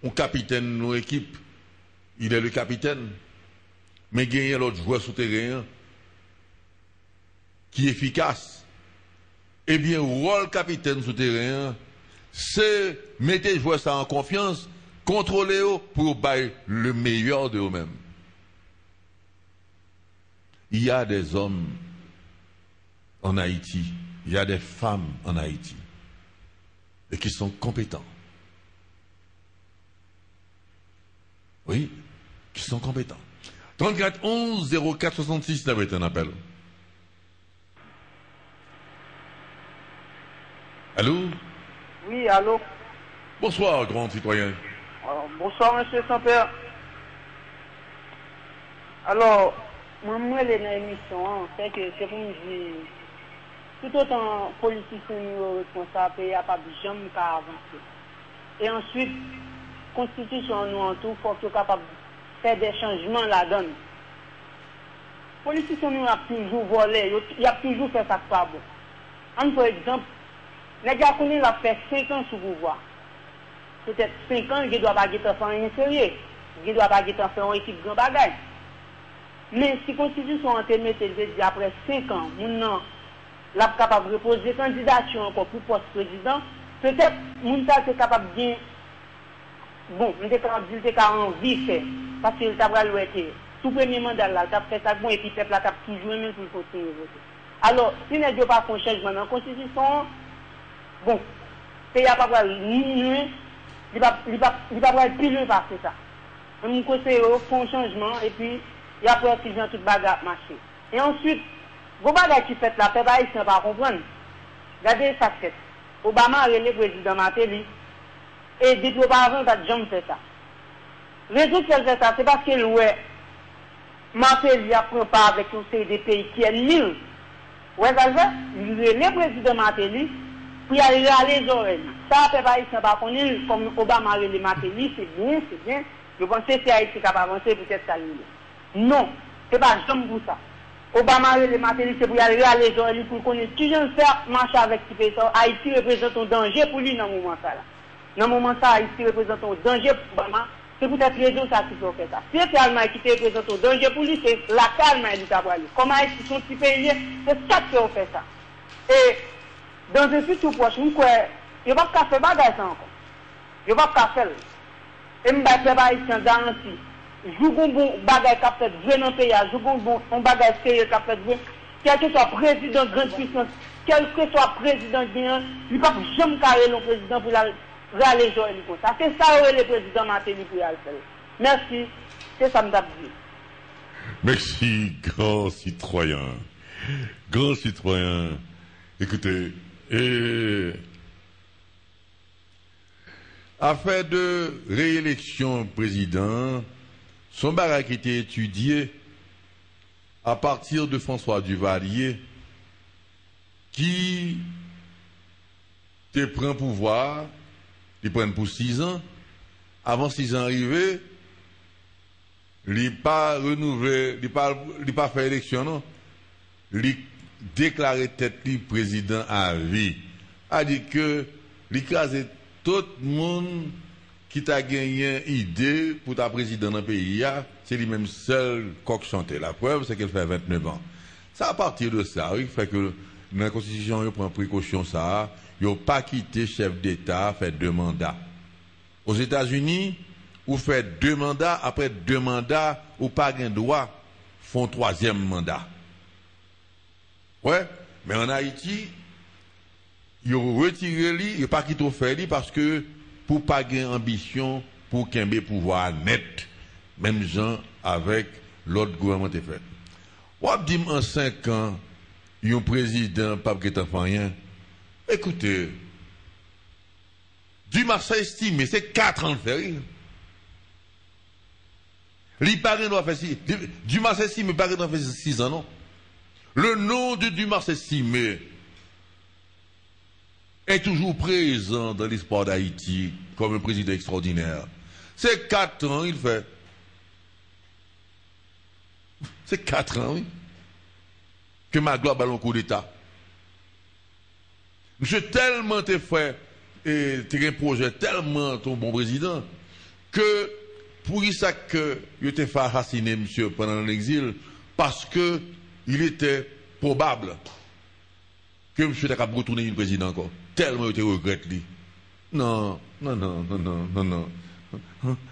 Speaker 2: un capitaine de nos équipes, il est le capitaine, mais il y a l'autre joueur souterrain qui est efficace. Eh bien, le rôle capitaine souterrain, c'est mettre les joueurs en confiance, contrôler eux pour bailler le meilleur de eux-mêmes. Il y a des hommes en Haïti, il y a des femmes en Haïti, et qui sont compétents. Oui, qui sont compétents. 34 11 04 66, ça va être un appel. Allô?
Speaker 9: Oui, allô?
Speaker 2: Bonsoir, grand citoyen.
Speaker 9: Bonsoir, monsieur Saint-Père. Alors, moi, l'émission, c'est que c'est pour me dire, tout autant politiciens sont responsables, pays n'a pas jamais qu'à avancer. Et ensuite, constitution nous en tout, il faut qu'ils soient capables de faire des changements là-dedans. Les politiciens nous ont toujours volé, ils ont toujours fait ça pas bon. Par exemple, les gars qu'on a fait 5 ans sous pouvoir. Peut-être 5 ans, ils ne doivent pas faire un sérieux. Ils ne doivent pas faire une équipe grand bagage. Mais si la constitution a été mise après 5 ans, nous sommes capables de reposer candidature encore pour poste président, peut-être nous sommes capables de dire, bon, nous sommes capables de dire qu'il a envie de faire, parce qu'il a été sous premier mandat, il a fait ça bon, et puis le peuple a toujours aimé pour continuer à voter. Alors, si nous n'avons pas fait un changement dans la constitution, bon, le pays n'a pas diminuer, il ne va pas être plus loin par ça. Nous conseillons un changement, et puis, et après, si j'ai tout bagarre marché. Et ensuite, vos bagages qui fait la paix, ils ne pas comprendre. Regardez ça fait. Obama a relé le président Matéli. Et dit auparavant, il n'a jamais fait ça. Raison qu'elle fait ça, c'est parce que Matéli apprend pas avec un série de pays qui est nul. Ouais, ça fait. Il relé le président Matéli, puis il a les oreilles. Ça, le pays ne pas connaître comme Obama a relé Matéli, c'est bien, c'est bien. Je pense que c'est Haïti qui a avancé, peut-être ça l'est. Non, ce n'est pas jamais pour ça. Obama les matériels, c'est pour y aller à les pour connaître qui j'en faire marcher avec ce pays. Haïti représente un danger pour lui dans ce moment-là. Dans ce moment-là, Haïti représente un danger pour Obama. C'est peut-être les deux ça qui sont fait ça. Si c'est Allemagne qui représente un danger pour lui, c'est la calme du Tabrali. Comme Haïti sont petits pays, c'est ça qui ont fait ça. Et dans un futur proche, il n'y a pas de faire bagage encore. Il n'y a pas de faire. Et je vais faire Haïtien garantie. Joue bon bagage qui a fait vrai dans le pays, joue bon bagage sérieux qui a fait vrai. Quel que soit président de grande puissance, quel que soit président bien, il ne peut pas jamais carrer le président pour aller jouer comme ça. C'est ça le président Matéli pour aller faire. Merci. C'est ça que je dis.
Speaker 2: Merci, grand citoyen. Grand citoyen. Écoutez, affaire de réélection président, son barrage qui était étudié à partir de François Duvalier, qui te prend pouvoir, il prend pour 6 ans. Avant 6 ans arrivé, il n'a pas renouvelé, il n'a pas fait élection, non. Il déclaré tête li président à vie. A dit que il écrasé tout le monde qui t'a gagné une idée pour ta président dans le pays, c'est lui-même seul coq chanté. La preuve, c'est qu'elle fait 29 ans. Ça, à partir de ça, il fait que dans la Constitution, il prend précaution, ça, il n'a pas quitté chef d'État, fait 2 mandats. Aux États-Unis, vous faites 2 mandats, après 2 mandats, ou pas gain droit, font 3e mandat. Ouais, mais en Haïti, ils ont retiré lui, ils n'ont pas quitté faire lui parce que pour pas gagner ambition, pour qu'il y ait pouvoir net, même gens avec l'autre gouvernement est fait. On dit en 5 ans, il y a un président, pas qui est rien. Écoutez, Dumas a estimé, c'est 4 ans de faire. L'Iparien doit faire 6. Dumas a estimé, pas doit faire 6 ans, non? Le nom de Dumas estimé est toujours présent dans l'histoire d'Haïti comme un président extraordinaire. C'est 4 ans, il fait. C'est 4 ans, oui. Que Magloire a un coup d'État. Monsieur tellement t'es fait et t'es un projet tellement ton bon président que pour ça que il était fait assassiner monsieur pendant l'exil parce que il était probable que monsieur était capable de retourner le président encore. Tellement il était regrette lui. Non.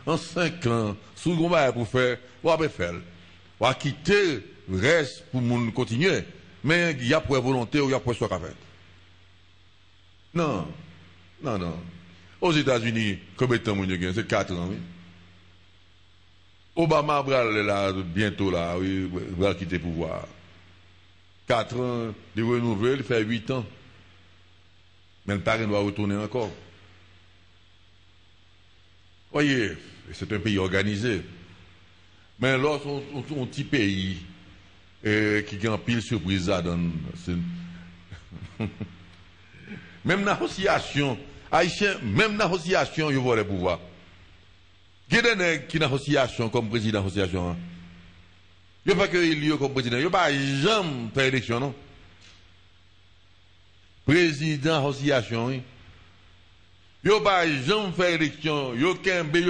Speaker 2: En 5 ans, sous le combat pour faire, on va faire. On va quitter le reste pour nous continuer. Mais il y a pour volonté ou il y a pour soi qu'à faire. Non. Aux États-Unis, combien de temps vous avez? C'est 4 ans, oui. Obama va là, bientôt là, oui, va quitter le pouvoir. 4 ans, il renouvelle, il fait 8 ans. Mais le parent doit retourner encore. Voyez, c'est un pays organisé. Mais lorsqu'on un petit pays qui a pile surprise dans Même négociation, Haïtien, même négociation, ils vont les pouvoirs. Qui est qui négociation comme président d'association? Il n'y a pas que il comme président, il n'y a pas jamais fait élection, non? Président d'association, il n'y a pas jamais fait élection, il y a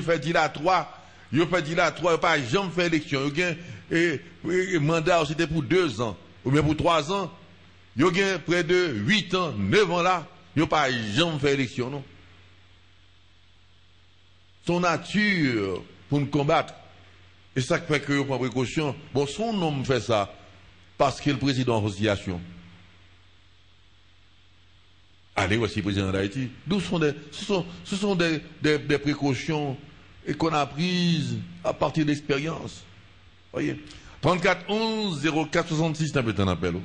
Speaker 2: fait dilatoire, il n'y a pas jamais fait élection, il y a un mandat, c'était pour 2 ans, ou bien pour 3 ans, il y a près de 8 ans, 9 ans là, il n'y a pas jamais fait élection, non? Son nature pour nous combattre. Et ça fait que vous prenez précaution. Bon, son homme fait ça parce qu'il est le président de l'association. Allez, voici le président d'Haïti. Ce sont des précautions qu'on a prises à partir de l'expérience. Voyez. 34 11 04 66, c'est un peu un appel.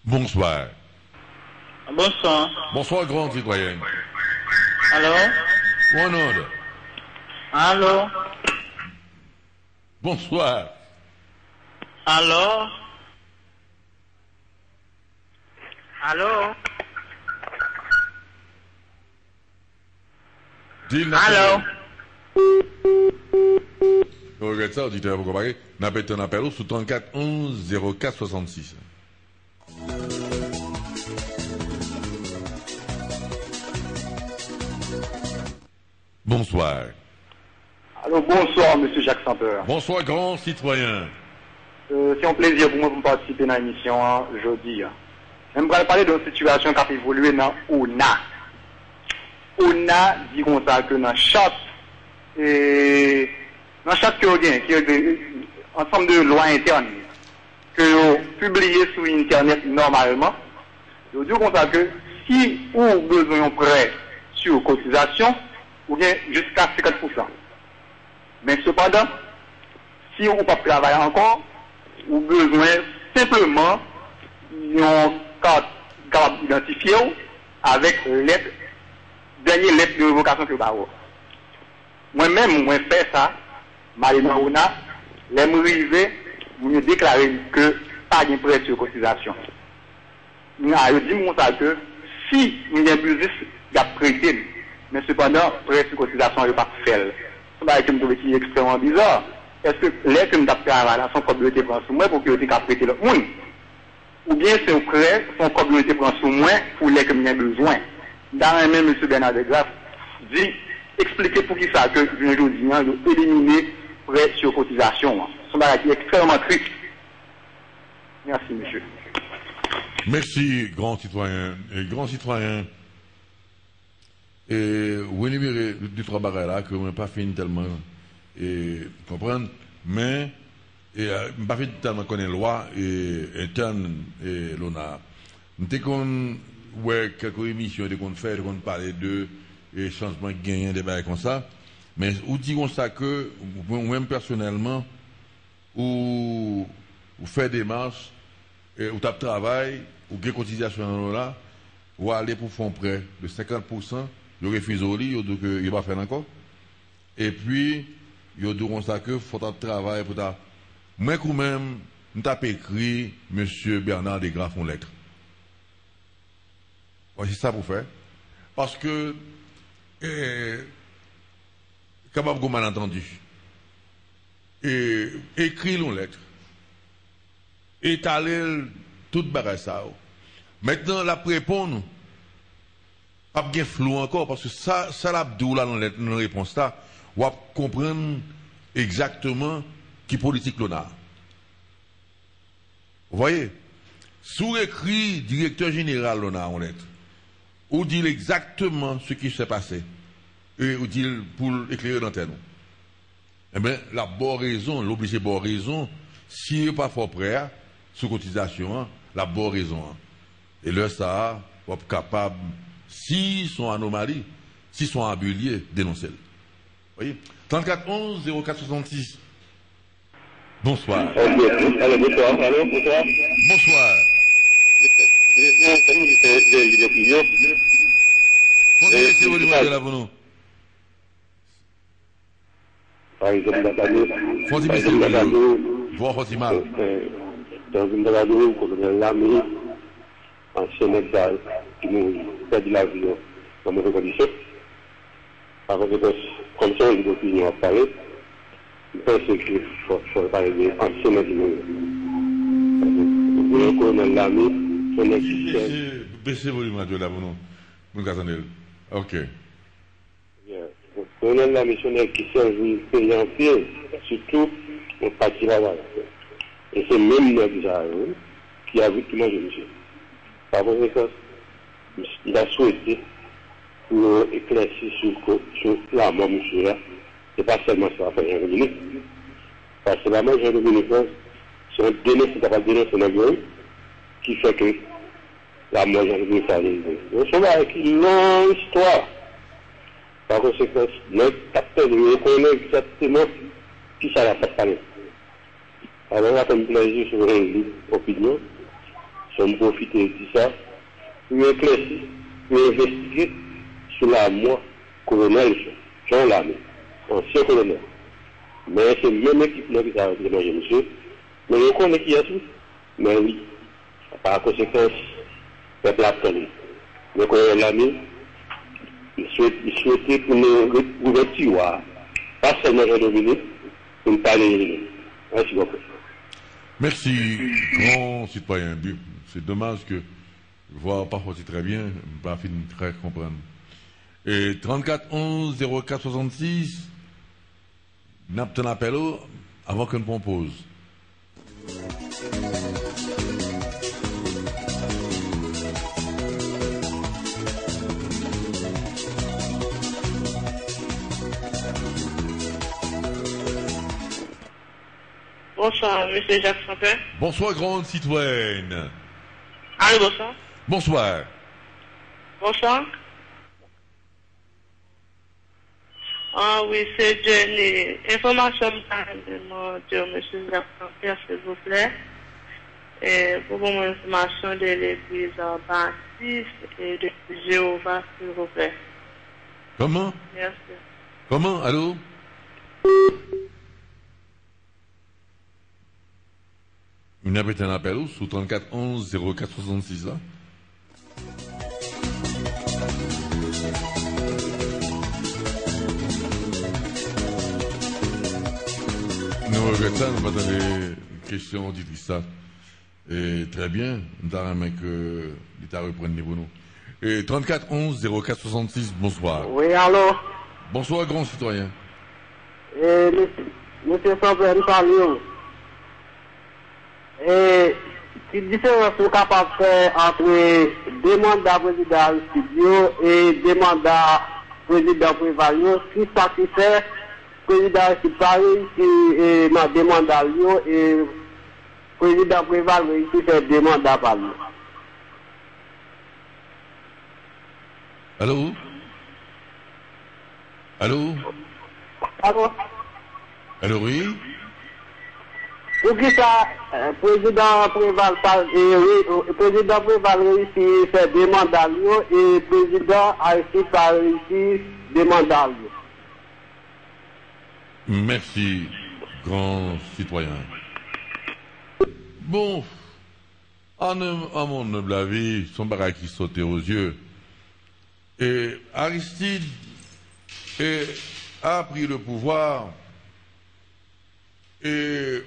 Speaker 2: Bonsoir.
Speaker 10: Bonsoir.
Speaker 2: Bonsoir, grand citoyen.
Speaker 10: Allô?
Speaker 2: Mon ordre.
Speaker 10: Allô?
Speaker 2: Bonsoir.
Speaker 10: Allô? Allô?
Speaker 2: Allô? Regarde ça, auditeur, vous comprenez? N'a pas un appel sous 34 11 04 66. Bonsoir.
Speaker 6: Alors bonsoir, monsieur Jacques Sampeur.
Speaker 2: Bonsoir, grand citoyen.
Speaker 6: C'est un plaisir pour moi de participer à l'émission aujourd'hui. J'aimerais parler d'une situation qui a évolué dans ONA. ONA dit comme ça que dans chaque que y a un ensemble de lois internes que publiées sur Internet normalement, je dis comme ça que si vous avez besoin de prêt sur cotisation, ou bien jusqu'à 50%. Mais cependant, si vous ne pouvez pas travailler encore, vous avez besoin simplement d'une carte identifiée avec lettre, dernière lettre de révocation que vous avez. Moi-même, moi fait ça, Marina Ona, les m'arriver, vous me déclarez que pas de prêt sur cotisation. Je dis ça que si vous avez besoin de prêter, mais cependant, prêt sur cotisation n'est pas fait. C'est un truc qui est extrêmement bizarre. Est-ce que les que nous avons travaillé son communauté prend sur moi pour que vous prêter le monde? Ou bien c'est un prêt, son communauté prend sur moi pour les que nous avons besoin? Dans un même, M. Bernard de Grasse dit, expliquez pour qui ça que je dis, éliminer prêt sur cotisation. C'est un truc qui est extrêmement triste. Merci, monsieur.
Speaker 2: Merci, grand citoyen. Et grand citoyen, et vous énumérez deux, trois barrières là que je n'ai pas fini tellement comprendre, mais je n'ai pas fini tellement connaître la loi et interne et l'ONA. Nous avons quelques émissions qu'on fait, qu'on parlait de changements gagnants, des barrières comme ça, mais vous dites comme ça que, même personnellement, ou faire des marches, ou tape travail, ou des cotisations là, ou aller pour fonds prêt de 50%. Je refuse au lit, il ne va pas faire encore. Et puis, il dit comme ça que faut travailler pour ta. Moi, quand même, nous avons écrit M. Bernard Desgraffes en lettre. C'est ça pour faire. Parce que, capable de malentendu, écrit une lettre, étaler toute bagage ça. Maintenant, la répondre. Pas bien flou encore, parce que ça l'abdou là dans la réponse là, on va comprendre exactement qui politique l'on a. Vous voyez, sous écrit directeur général l'on a en lettre, ou dit exactement ce qui s'est passé, et ou dit pour éclairer l'antenne. Eh bien, la bonne raison, l'obligé bonne raison, si il n'est pas fort prêt, sous cotisation, la bonne raison. Et là, ça, on est capable. Si sont anomalies, si sont abuliers, dénoncez-le. Vous voyez 34 11 04 66. Bonsoir.
Speaker 11: Allô, bonsoir. Allô, bonsoir.
Speaker 2: Bonsoir. Faut vous demander là pour nous. Faut dire que voir faut mal.
Speaker 11: Dans une radio, colonel Lamy, ancien exil, qui nous perd la vie dans mauvaises conditions. Parce que, comme ça, il y a d'opinion à parler. Je pense qu'il faut parler d'ancien exil. Le colonel Lamy, son existence.
Speaker 2: Baissez le volume radio là pour nous. Nous attendons. Ok.
Speaker 11: Le colonel Lamy, son existence, il paye en pied, surtout au parti là-bas. Et c'est même notre qui a vu tout le monde, monsieur. Par conséquent, il a souhaité pour éclaircir sur la mort, monsieur, là. C'est pas seulement ça, faire un revenu. Parce que la mort, j'ai revenu, c'est un dénonce, c'est pas dénoncer dans le qui fait que la mort, j'ai revenu, ça arrive. Nous sommes avec une longue histoire. Par conséquent, notre capteur, nous connaît exactement qui ça va faire parler. Alors, on a comme plaisir sur une opinion, si on profite de ça, pour éclaircir, pour investiguer sur la mort colonel Jean Lamy, ancien colonel. Mais c'est même équipe qui a demandé, monsieur. Mais on connaît qui a tout. Mais oui, par conséquence, le peuple a connu. Le colonel Lamy, il souhaitait pour nous retirer, pas seulement Jean Dominique, pour ne pas les. Merci beaucoup.
Speaker 2: Merci, grand citoyen. C'est dommage que voir parfois c'est très bien, pas fin très comprendre. Et 34 11 04 66, n'a pas un appel avant qu'on propose.
Speaker 5: Bonsoir, monsieur Jacques Sampin.
Speaker 2: Bonsoir, grande citoyenne.
Speaker 5: Allô, bonsoir.
Speaker 2: Bonsoir.
Speaker 5: Bonsoir. Ah oui, c'est Jenny. Information de monsieur Jacques Sampin, s'il vous plaît. Et pour mon information de l'église baptiste et de Jéhovah, s'il vous plaît.
Speaker 2: Comment?
Speaker 5: Merci.
Speaker 2: Comment? Allô? Vous avez un appel sous 34 11 04 66 là. Nous regrettons, nous avons des questions d'Idrissa. Et très bien, nous avons que l'État reprenne pour nous. Et 34 11 04 66, bonsoir.
Speaker 4: Oui, allô?
Speaker 2: Bonsoir, grand citoyen.
Speaker 4: Monsieur Sampin, nous parlons. Et quelle différence sont capables de faire entre des mandats président studio et des mandats président prévalio? Qui ça qui fait président qui Paris qui m'a demandé à lui et président prévalio qui fait des mandats par lui?
Speaker 2: Allô? Allô?
Speaker 4: Allô?
Speaker 2: Allô, oui?
Speaker 4: Pour qui ça, président Préval réussit à faire des mandats et président Haïti pas réussi des mandats.
Speaker 2: Merci, grand citoyen. Bon, à mon noble avis, son barrage qui sautait aux yeux. Et Aristide a pris le pouvoir et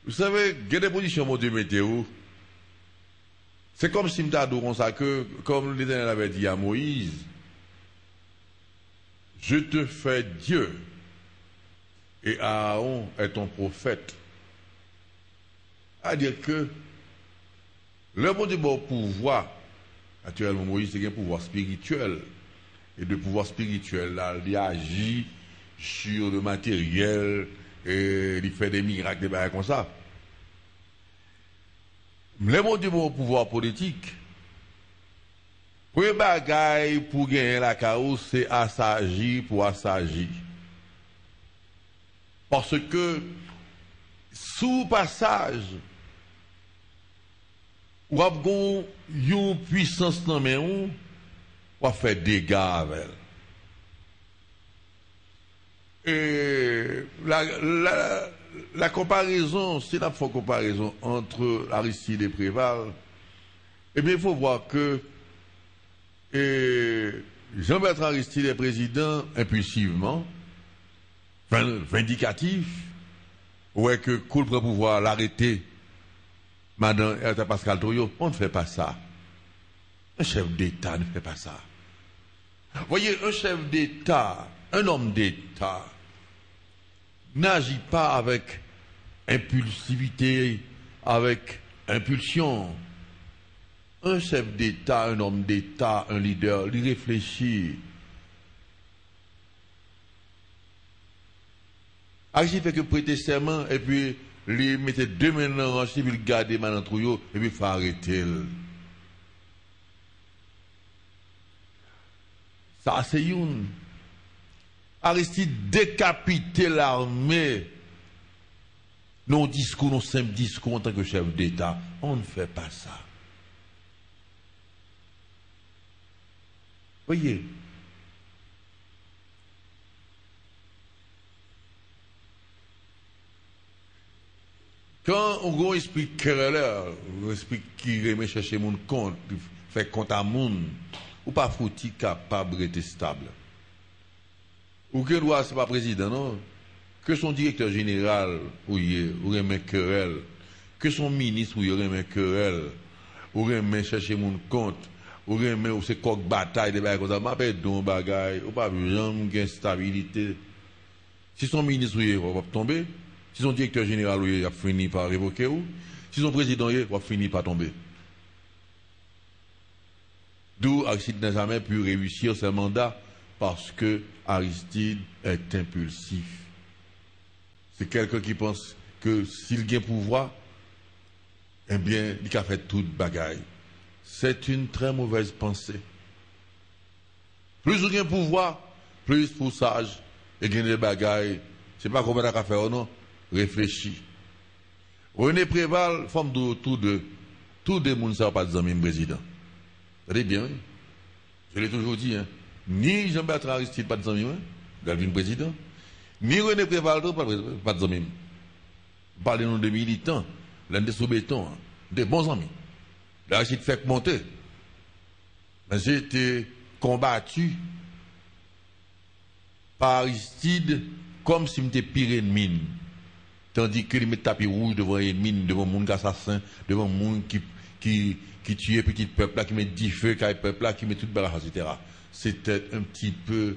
Speaker 2: vous savez, il y a des positions de météo. C'est comme si nous ça que, comme l'Éternel avait dit à Moïse, je te fais Dieu et Aaron est ton prophète. C'est-à-dire que le bon bon pouvoir, actuellement Moïse c'est un pouvoir spirituel. Et de pouvoir spirituel, là, il agit sur le matériel et il fait des miracles, des choses comme ça. Le bon Dieu au pouvoir politique, pour les bagailles pour gagner la chaos, c'est assagir pour assagir. Parce que, sous passage, ou avez une puissance dans mes ou fait dégâts avec elle. Et la comparaison, si la fois comparaison entre Aristide et Préval, eh bien, il faut voir que Jean-Bertrand Aristide est président impulsivement, vindicatif, ouais que cool pour pouvoir l'arrêter. Madame Pascal Toyo, on ne fait pas ça. Un chef d'État ne fait pas ça. Vous voyez, un chef d'État, un homme d'État, n'agit pas avec impulsivité, avec impulsion. Un chef d'État, un homme d'État, un leader, il réfléchit. Agit fait que prêter serment et puis il mettait 2 mains dans le puis il gardait Madame Trouillot et puis il faut arrêter. Ça, c'est une. Aristide décapiter l'armée. Non discours, non simple discours en tant que chef d'État. On ne fait pas ça. Voyez. Quand on explique querelleur, on explique qui remet chercher mon compte, fait compte à moun, ou pas foutu capable d'être stable. Ou que loi, c'est pas président, non? Que son directeur général, ou remet querelle, que son ministre, ou remet querelle, ou remet chercher mon compte, ou remet ou c'est coq bataille, des bagages comme ça, m'appelle don bagaille, ou pas jamais stabilité. Si son ministre, il va tomber, si son directeur général, il a fini par révoquer, ou si son président, il va finir par tomber. D'où Aristide n'a jamais pu réussir ce mandat parce que Aristide est impulsif. C'est quelqu'un qui pense que s'il gagne pouvoir, eh bien, il a fait toute bagaille. C'est une très mauvaise pensée. Plus il gagne pouvoir, plus pour sage et gagne des bagailles. C'est pas comment il a fait ou non. Réfléchis. René Préval, femme de tout de monde, ça va pas dire même président. Vous bien, oui. Je l'ai toujours dit, hein. Ni Jean-Bertrand Aristide, pas de amis, Galvin président, ni René Préval, pas de amis. Parlez-nous de militants, l'un des sous-bétons, hein, des bons amis. L'Aristide fait monter. J'ai été combattu par Aristide comme si j'étais pire ennemi. Tandis qu'il met tapis rouge devant ennemi, devant mon assassin, devant mon qui tue petit peuple là, qui met 10 feux, qui peuple là, qui met tout le barrage, etc. C'était un petit peu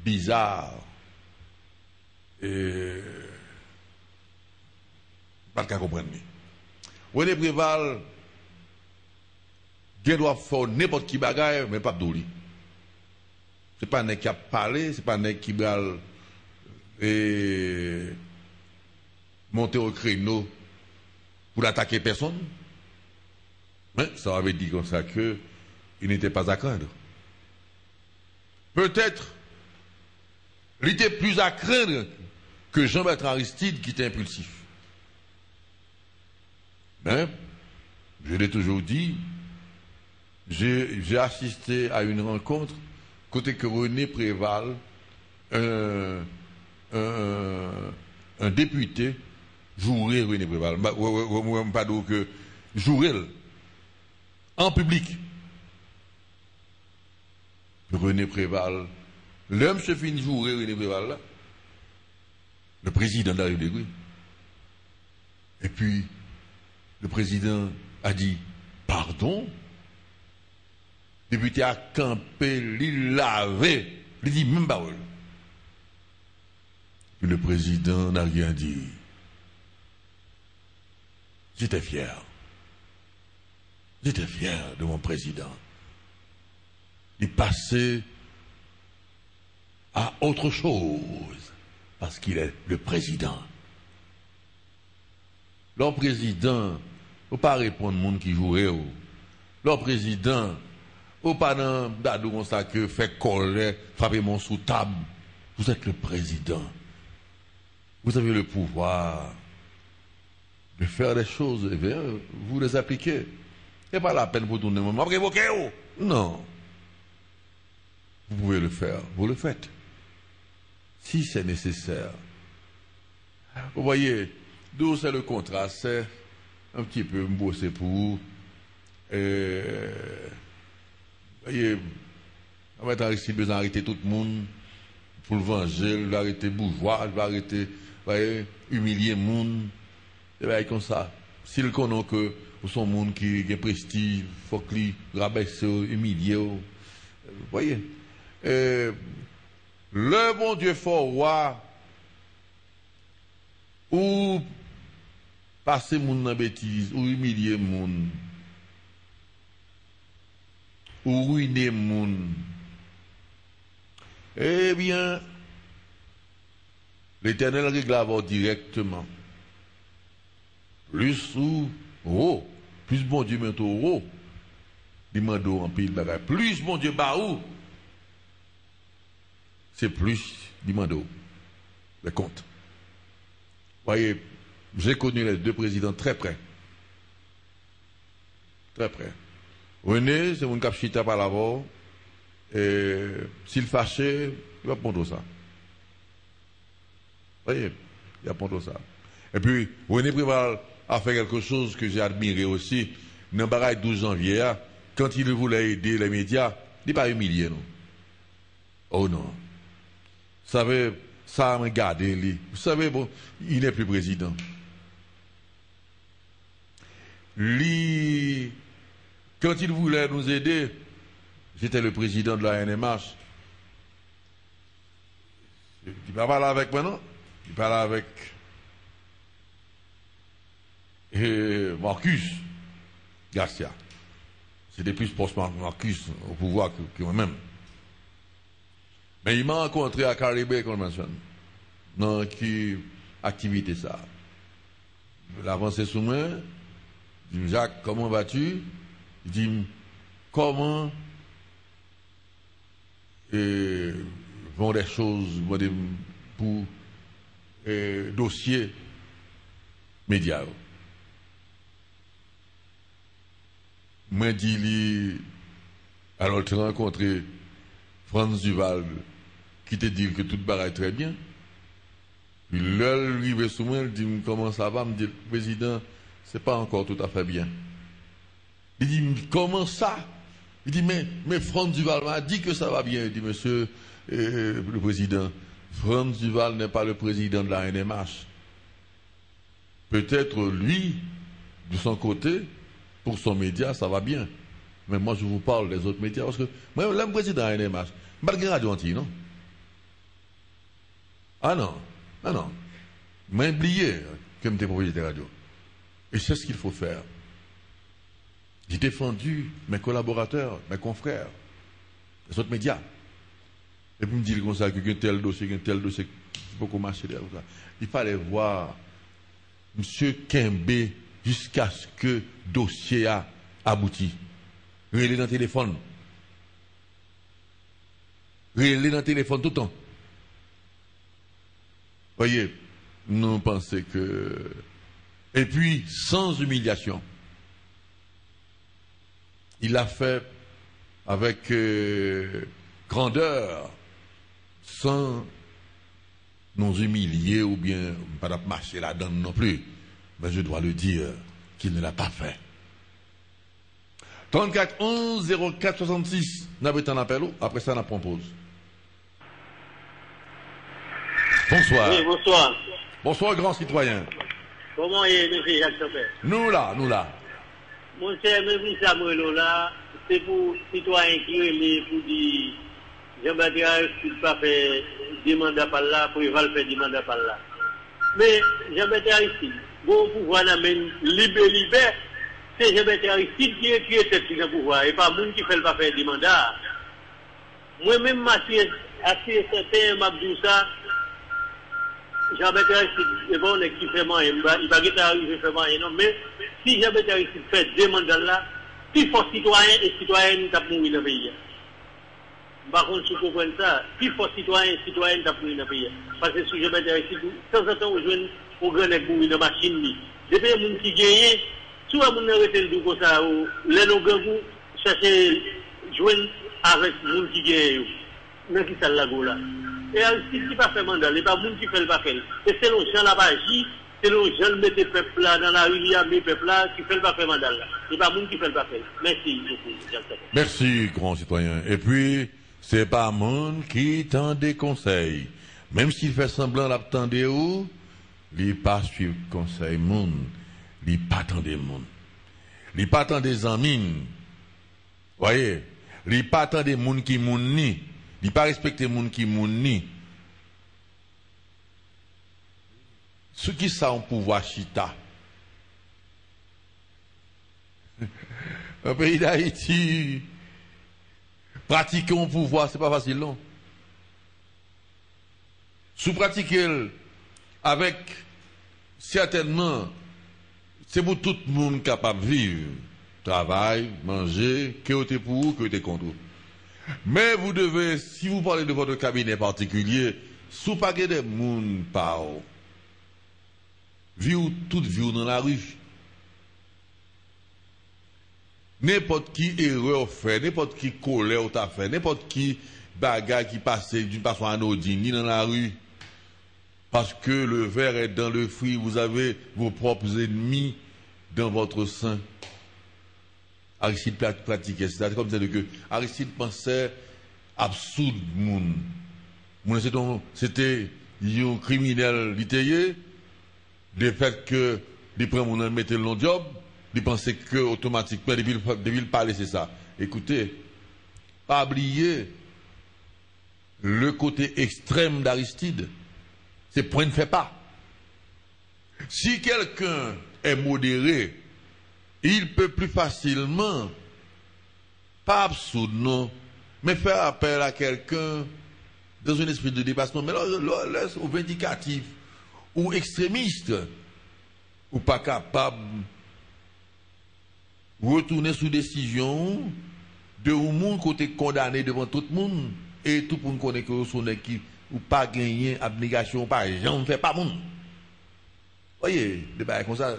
Speaker 2: bizarre. Pas de cas comprendre. René Préval, il doit faire n'importe qui bagaille, mais pas de douli. Ce n'est pas un mec qui a parlé, ce n'est pas un mec qui va monter au créneau pour attaquer personne. Mais ça avait dit comme ça qu'il n'était pas à craindre. Peut-être, il était plus à craindre que Jean-Bertrand Aristide qui était impulsif. Mais, je l'ai toujours dit, j'ai assisté à une rencontre côté que René Préval, un député, jouerait René Préval. Pas donc que jouerait en public. René Préval, l'homme se finit jouer René Préval là, le président de la République. Et puis, le président a dit, pardon, le député a campé, il lavé, il dit même parole. Puis le président n'a rien dit. J'étais fier. J'étais fier de mon président. Il passait à autre chose parce qu'il est le président. Le président, il ne faut pas répondre au monde qui jouait. Le président, il ne faut pas dans comme ça que fait colère, frapper mon sous table. Vous êtes le président. Vous avez le pouvoir de faire des choses, et bien, vous les appliquez. Ce n'est pas la peine pour tourner le moment. Non. Vous pouvez le faire, vous le faites. Si c'est nécessaire. Vous voyez, d'où c'est le contrat, c'est un petit peu me bosser pour vous. Vous voyez, on va arrêter tout le monde pour le venger, il va arrêter bourgeois, il va arrêter, voyez, humilier le monde. Et bien, comme ça, s'il connaît que son monde qui a prestige, il faut qu'il rabaisse, humilier. Vous voyez, le bon Dieu fort roi, ou passer moun dans bêtise, ou humilier moun, ou ruiner moun. Eh bien, l'Éternel règle avant directement. Plus ou plus bon Dieu maintenant demande en pile bagay. Plus bon Dieu baou, c'est plus demande les comptes. Voyez, j'ai connu les deux présidents très près. Très près. René, c'est mon capchita par là-bas. Et s'il fâché, il va prendre ça. Voyez, il va prendre ça. Et puis, René Préval a fait quelque chose que j'ai admiré aussi. Dans le barail 12 janvier, quand il voulait aider les médias, il n'est pas humilié, non. Oh non. Vous savez, ça m'a gardé, lui. Vous savez, bon, il n'est plus président. Lui, quand il voulait nous aider, j'étais le président de la NMH. Il ne parle pas là avec moi, non? Il parle avec Marcus Garcia. C'était plus post Marcus au pouvoir que moi-même. Mais il m'a rencontré à Caribé Convention. Dans qui activité ça? Il a avancé sous moi. Il dit, Jacques, comment vas-tu? Il dit, comment vont des choses pour dossier médias. Moi, dit, alors tu as rencontré Franz Duval, qui te dit que tout barre est très bien. Puis l'heure arrive sous moi, il dit, comment ça va? Il me dit, président, c'est pas encore tout à fait bien. Il dit, comment ça? Il dit, mais Franz Duval m'a dit que ça va bien. Il dit, monsieur le président, Franz Duval n'est pas le président de la NMH. Peut-être lui, de son côté, pour son média, ça va bien. Mais moi, je vous parle des autres médias, parce que moi, le président de la NMH, malgré Radio Anti, non? Ah non. M'a oublié que j'étais propriétaire de radio. Et c'est ce qu'il faut faire. J'ai défendu mes collaborateurs, mes confrères, les autres médias. Et puis me dire comme ça, qu'il y a un tel dossier, qui peut marcher derrière ça. Il fallait voir M. Kembe jusqu'à ce que le dossier a abouti. Relais dans le téléphone. Relais dans le téléphone tout le temps. Voyez, nous pensons que... Et puis, sans humiliation. Il l'a fait avec grandeur, sans nous humilier ou bien pas marcher là-dedans non plus. Mais je dois le dire qu'il ne l'a pas fait. 34 11 04 66, nous avons un appel. Après ça, on prend pause. Bonsoir.
Speaker 12: Oui, bonsoir.
Speaker 2: Bonsoir, grand citoyen.
Speaker 12: Comment est M. Jacques Chopin?
Speaker 2: Nous là.
Speaker 12: Mon cher M. Samuel là, c'est pour citoyens qui relèvent pour dire Jean-Baptiste Aristide pas fait demande par là, pour Val faire demande par là. Mais Jean-Baptiste Aristide, bon pouvoir n'amène libre, c'est Jean-Baptiste Aristide qui est tête sur le pouvoir, et pas monde qui fait pas faire demande. Moi-même, assez certain, m'abdou ça. Jean-Baptiste Aristide, c'est bon, qui fait moyen, il va pas arriver à faire moyen, non, mais si Jean-Baptiste Aristide fait demande là, plus fort citoyen et citoyenne qui mourir dans le pays. Par contre, si vous comprenez ça, plus fort citoyen, citoyenne t'as pris dans le pays. Parce que si je m'intéresse, de temps en temps, on joue au grand nègre pour une machine. Depuis les gens qui gagnent, soit les gens arrêtent le comme ça, ou les gens chercher joindre avec les gens qui gagnent. Mais qui ça là là. Et si qui pas fait mandat, il n'y a pas de monde qui fait le pas faire. Et c'est les gens là bas agir, c'est les gens qui mettent le peuple là dans la rue, il y a le peuple là qui fait le pas faire mandat là. Il n'y a pas de monde qui fait le pas faire. Merci beaucoup.
Speaker 2: Merci, grand citoyen. Et puis, c'est pas monde qui tend des conseils. Même s'il fait semblant d'attendre où, il pas suivre conseil monde. Il pas attendre monde. Il pas attendre des amis. Voyez, il pas attendre des monde qui moun ni. Il pas respecter monde qui moun ni. Ceux qui sont en pouvoir chita. Un pays d'Haïti, pratiquer un pouvoir, c'est pas facile, non? Sous pratiquer avec, certainement, c'est pour tout le monde capable de vivre. Travail, manger, que vous êtes pour vous, que vous êtes contre. Mais vous devez, si vous parlez de votre cabinet particulier, sous pas que des monde par vivre toute vie dans la rue. N'importe qui erreur fait, n'importe qui colère t'a fait, n'importe qui bagarre qui passe d'une façon anodine, ni dans la rue. Parce que le ver est dans le fruit, vous avez vos propres ennemis dans votre sein. Aristide pratiquait, c'est comme ça que Aristide pensait absurde moun. C'était un criminel littéraire, le fait que les prend moun mettait le long job, il pensait que automatiquement, depuis le parler, c'est ça. Écoutez, pas oublier le côté extrême d'Aristide. C'est point ne fait pas. Si quelqu'un est modéré, il peut plus facilement, pas absurde, non, mais faire appel à quelqu'un dans un esprit de dépassement, mais là, au vindicatif ou extrémiste, ou pas capable retourner sous décision de un monde côté condamné devant tout le monde et tout pour nous connaître que son équipe ou pas gagner abnégation pas j'en fait pas monde. Voyez, débat comme ça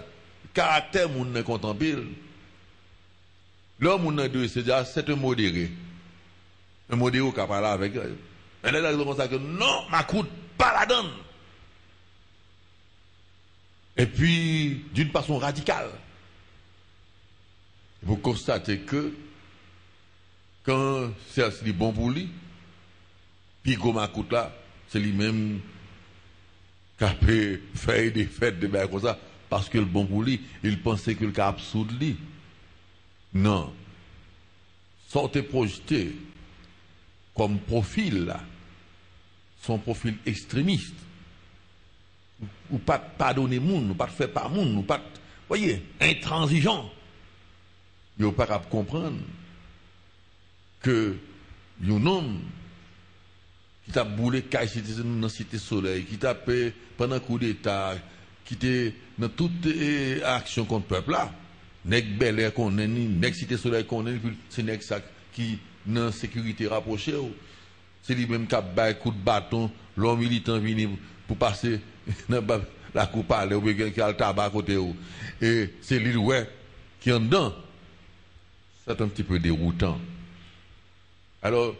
Speaker 2: caractère monde n'est contemplé. L'homme on deux c'est un modéré. Un modéré qui parle avec mais là comme ça que non, ma coûte pas la donne. Et puis d'une façon radicale. Vous constatez que quand c'est bon pour lui, puis Gomakout là, c'est lui-même qui a fait des fêtes de comme ça, parce que le bon pour lui, il pensait que le cas absurde lui. Non. Sortez projeté comme profil là, son profil extrémiste. Ou pas pardonner moun, ou pas faire par moun, ou pas, voyez, intransigeant. Il n'y a pas à comprendre que un homme qui t'a boulé dans la cité soleil, qui t'a fait pendant un coup d'État, qui était dans toute action contre le peuple là, nèg Bel Air qu'on est, nèg cité soleil qu'on est, c'est nèg ça qui dans sécurité rapprochée, c'est lui-même qui a baillé coup de bâton, l'homme militant venu pour passer dans la coupe à l'air, ou bien qui a le tabac à côté, et c'est lui qui est en dedans. C'est un petit peu déroutant. Alors,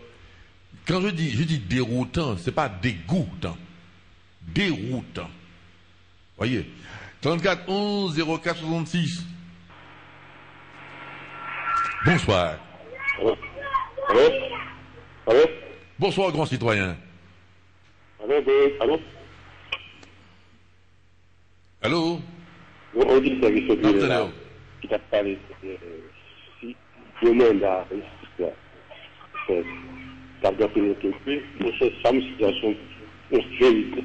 Speaker 2: quand je dis déroutant, ce n'est pas dégoûtant. Déroutant. Voyez. 34 11 04 66. Bonsoir.
Speaker 11: Allô? Allô?
Speaker 2: Bonsoir, grand citoyen.
Speaker 11: Allô?
Speaker 2: Allô?
Speaker 11: On dit que qui t'a parlé le mandat, c'est ça doit pénétrer, mais c'est ça une situation de vérité.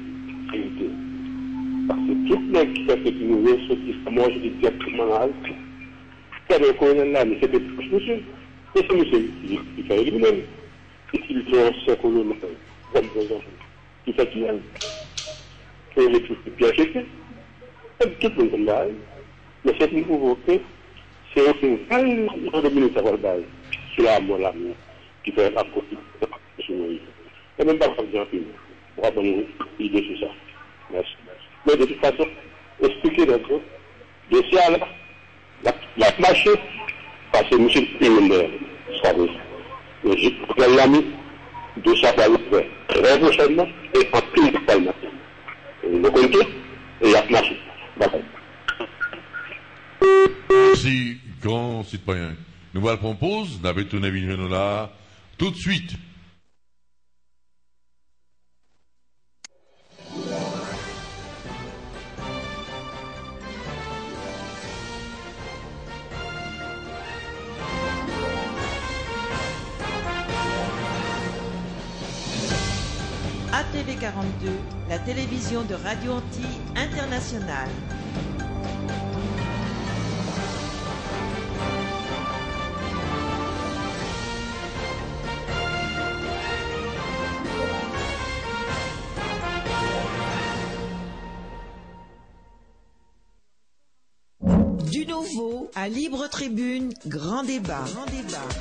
Speaker 11: Parce que tout le monde qui fait que nous ressortissons, moi je dis directement là, c'est le colonel là, mais c'était plus monsieur. Et c'est monsieur qui fait lui-même. Et qu'il fait un seul colonel, comme par exemple, qui fait qu'il aime. Et il est tout bien fait. Et tout le monde comme ça. Mais c'est une pauvreté. C'est aussi une minutes à voir sur la mort là, qui fait la sur Moïse. Et même pas pour dire un peu. Pour avoir une idée sur ça. Merci. Mais de toute façon, expliquer notre dossier là, la marché, parce que monsieur le soit vrai. Mais je l'ami de ça va le faire très prochainement et en plus de ça. Le compte et il y a marché. D'accord.
Speaker 2: Merci, grand citoyen. Nous voilà pour pause, nous avons tourné là tout de suite.
Speaker 1: ATV 42, la télévision de Radio Antilles Internationale. Du nouveau à Libre Tribune, grand débat.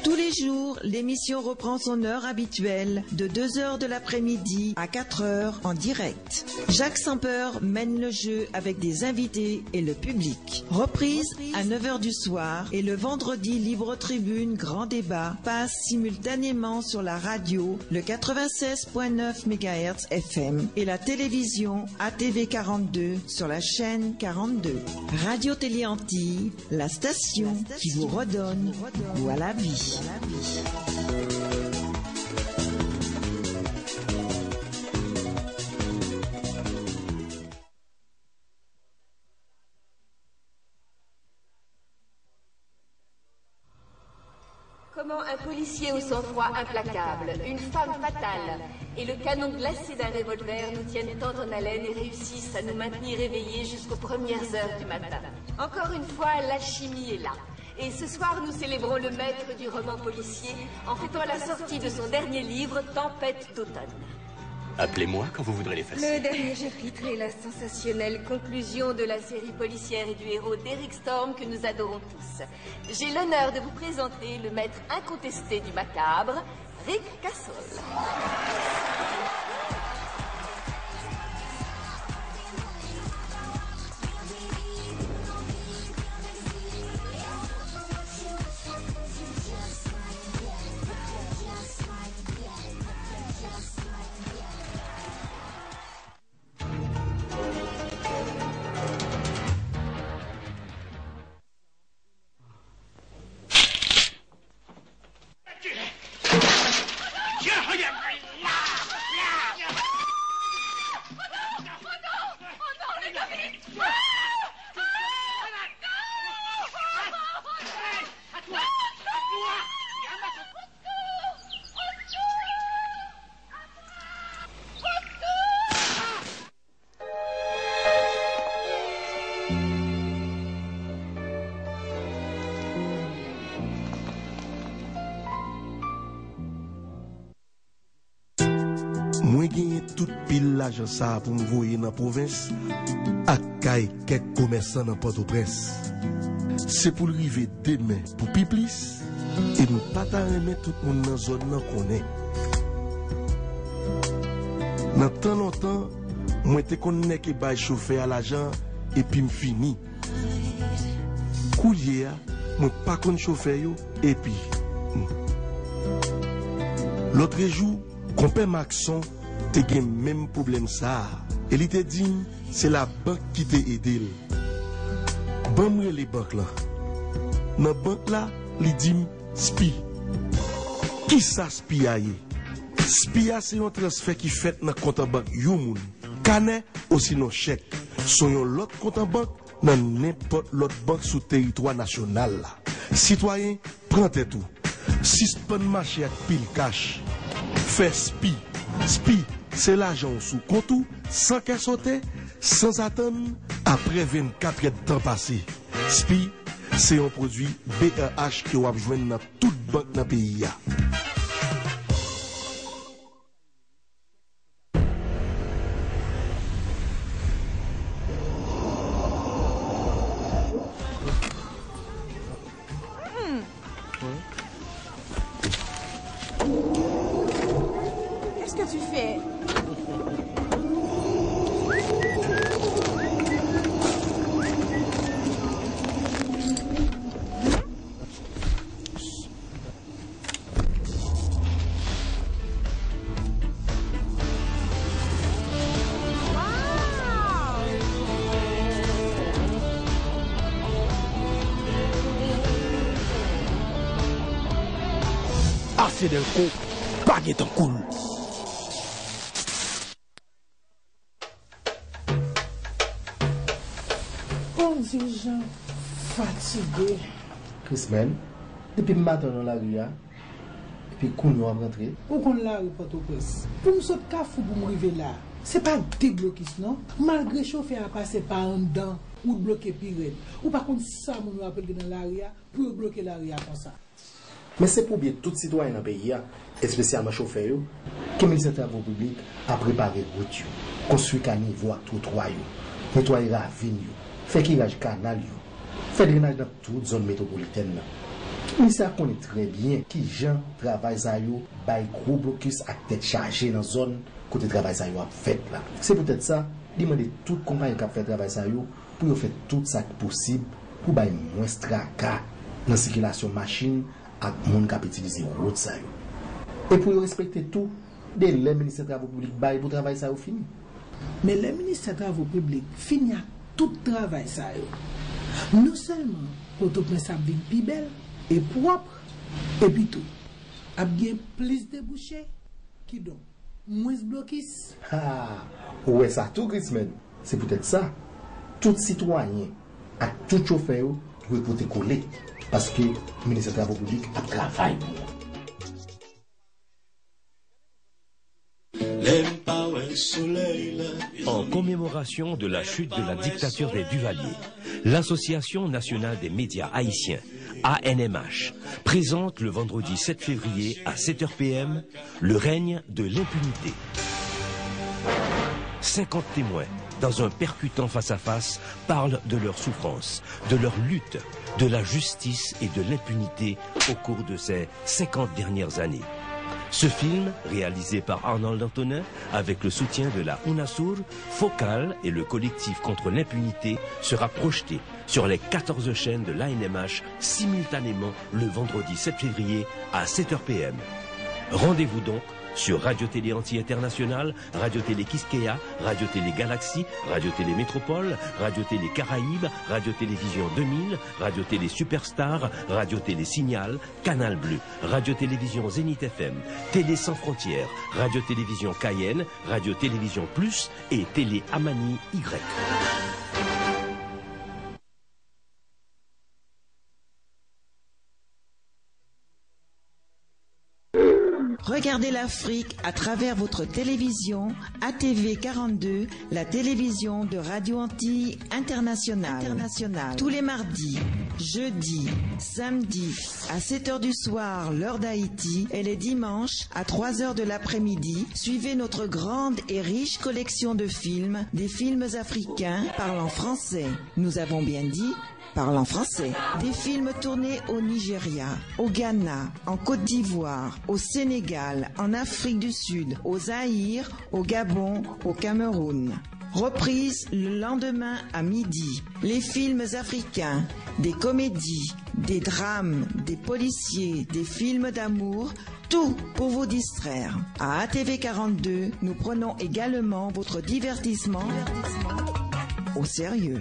Speaker 1: Tous les jours, l'émission reprend son heure habituelle de 2h de l'après-midi à 4h en direct. Jacques Semper mène le jeu avec des invités et le public. Reprise à 9h du soir et le vendredi, Libre Tribune, grand débat passe simultanément sur la radio, le 96.9 MHz FM et la télévision ATV 42 sur la chaîne 42. Radio Télé Antilles, la station qui vous redonne goût à la vie.
Speaker 13: Comment un policier au sang-froid implacable, une femme fatale et le canon glacé d'un revolver nous tiennent tant en haleine et réussissent à nous maintenir éveillés jusqu'aux premières heures du matin. Encore une fois, l'alchimie est là. Et ce soir, nous célébrons le maître du roman policier en fêtant la sortie de son dernier livre, Tempête d'automne.
Speaker 14: Appelez-moi quand vous voudrez les faire.
Speaker 13: Le dernier chapitre est la sensationnelle conclusion de la série policière et du héros d'Eric Storm que nous adorons tous. J'ai l'honneur de vous présenter le maître incontesté du macabre, Rick Cassol.
Speaker 15: Moi gagné toute pile l'argent ça pour me voyer dans la province à caille quelques commerçants dans Port-au-Prince. C'est pour arriver demain pour Piplis et nous pas remettre tout le monde dans la zone qu'on est. Dans tant longtemps, moi te connais que bail chauffeur à l'argent et puis me fini. Coulier, moi pas connais chauffeur et puis l'autre jour, compère Maxon te gen même problème ça. Et il te dit c'est la banque qui t'a aidé. Bon moi les banques là. Dans banque là, il dit SPI. Qui ça SPI a? SPI c'est un transfert qui fait dans compte en banque yo moun. Canet aussi non chèque. Son l'autre compte en banque dans n'importe l'autre banque sous territoire national là. Citoyen, prends-toi tout. Suspend marché avec pile cash. Fais SPI. SPI, c'est l'argent sous compte sans qu'elle saute, sans attendre, après 24 heures de temps passé. SPI, c'est un produit BEH que vous avez joué dans toute banque dans le pays. lycée Delco, pas en cool.
Speaker 16: Bon Dieu, Jean, fatigué.
Speaker 17: Christman, depuis le matin dans la rue, et puis qu'on nous a rentré.
Speaker 16: Où qu'on l'a reporté au presse. Pour me sauter cafou pour m'arriver là, c'est pas débloqué, non? Malgré chauffeur à passer par un dent ou bloquer pire. Ou par contre, ça, on appelle dans l'area pour bloquer l'area comme ça.
Speaker 17: Mais c'est pour bien tout citoyen dans le pays, et spécialement chauffeur, que le ministère des Travaux publics a préparé route, construit caniveau à trottoir, nettoyer la ville, fait curage canal, fait drainage dans toute zone métropolitaine. Le ministère connaît très bien qui gens travaillent ça yo, bay gros blocus à tête chargée dans la zone côté travail ça yo a fait là. C'est peut-être ça, demander toute compagnie qui a fait travail ça yo pour faire tout ça possible pour bay moins tracas dans la circulation machine à monde qui utiliser route ça yo. Et pour respecter tout, dès le ministère des Travaux publics bay pour travail ça yo fini.
Speaker 16: Mais le ministère des Travaux publics finit tout travail ça yo. Non seulement pour tout ça vie plus belle et propre, et puis tout, a bien plus de bouchées qui donc moins blocus.
Speaker 17: Ah, ouais, ça tout, Christman. C'est peut-être ça. Tout citoyen, à tout chauffeur, doit être collé. Parce que le ministère des Travaux publics a travaillé.
Speaker 14: En commémoration de la chute de la dictature des Duvalier, l'Association nationale des médias haïtiens, ANMH, présente le vendredi 7 février à 7h PM le règne de l'impunité. 50 témoins, dans un percutant face-à-face, parlent de leur souffrance, de leur lutte, de la justice et de l'impunité au cours de ces 50 dernières années. Ce film, réalisé par Arnold Antonin, avec le soutien de la UNASUR, Focal et le collectif contre l'impunité, sera projeté sur les 14 chaînes de l'ANMH simultanément le vendredi 7 février à 7h PM. Rendez-vous donc sur Radio-Télé Anti-International, Radio-Télé Kiskeya, Radio-Télé Galaxy, Radio-Télé Métropole, Radio-Télé Caraïbes, Radio-Télévision 2000, Radio-Télé Superstar, Radio-Télé Signal, Canal Bleu, Radio-Télévision Zénith FM, Télé Sans Frontières, Radio-Télévision Cayenne, Radio-Télévision Plus et Télé Amani Y.
Speaker 1: Regardez l'Afrique à travers votre télévision ATV 42, la télévision de Radio Antilles Internationale. Tous les mardis, jeudis, samedis à 7h du soir, l'heure d'Haïti, et les dimanches à 3h de l'après-midi, suivez notre grande et riche collection de films, des films africains parlant français. Nous avons bien dit parlant français. Des films tournés au Nigeria, au Ghana, en Côte d'Ivoire, au Sénégal, en Afrique du Sud, au Zaïre, au Gabon, au Cameroun. Reprise le lendemain à midi. Les films africains, des comédies, des drames, des policiers, des films d'amour, tout pour vous distraire. À ATV 42, nous prenons également votre divertissement au sérieux.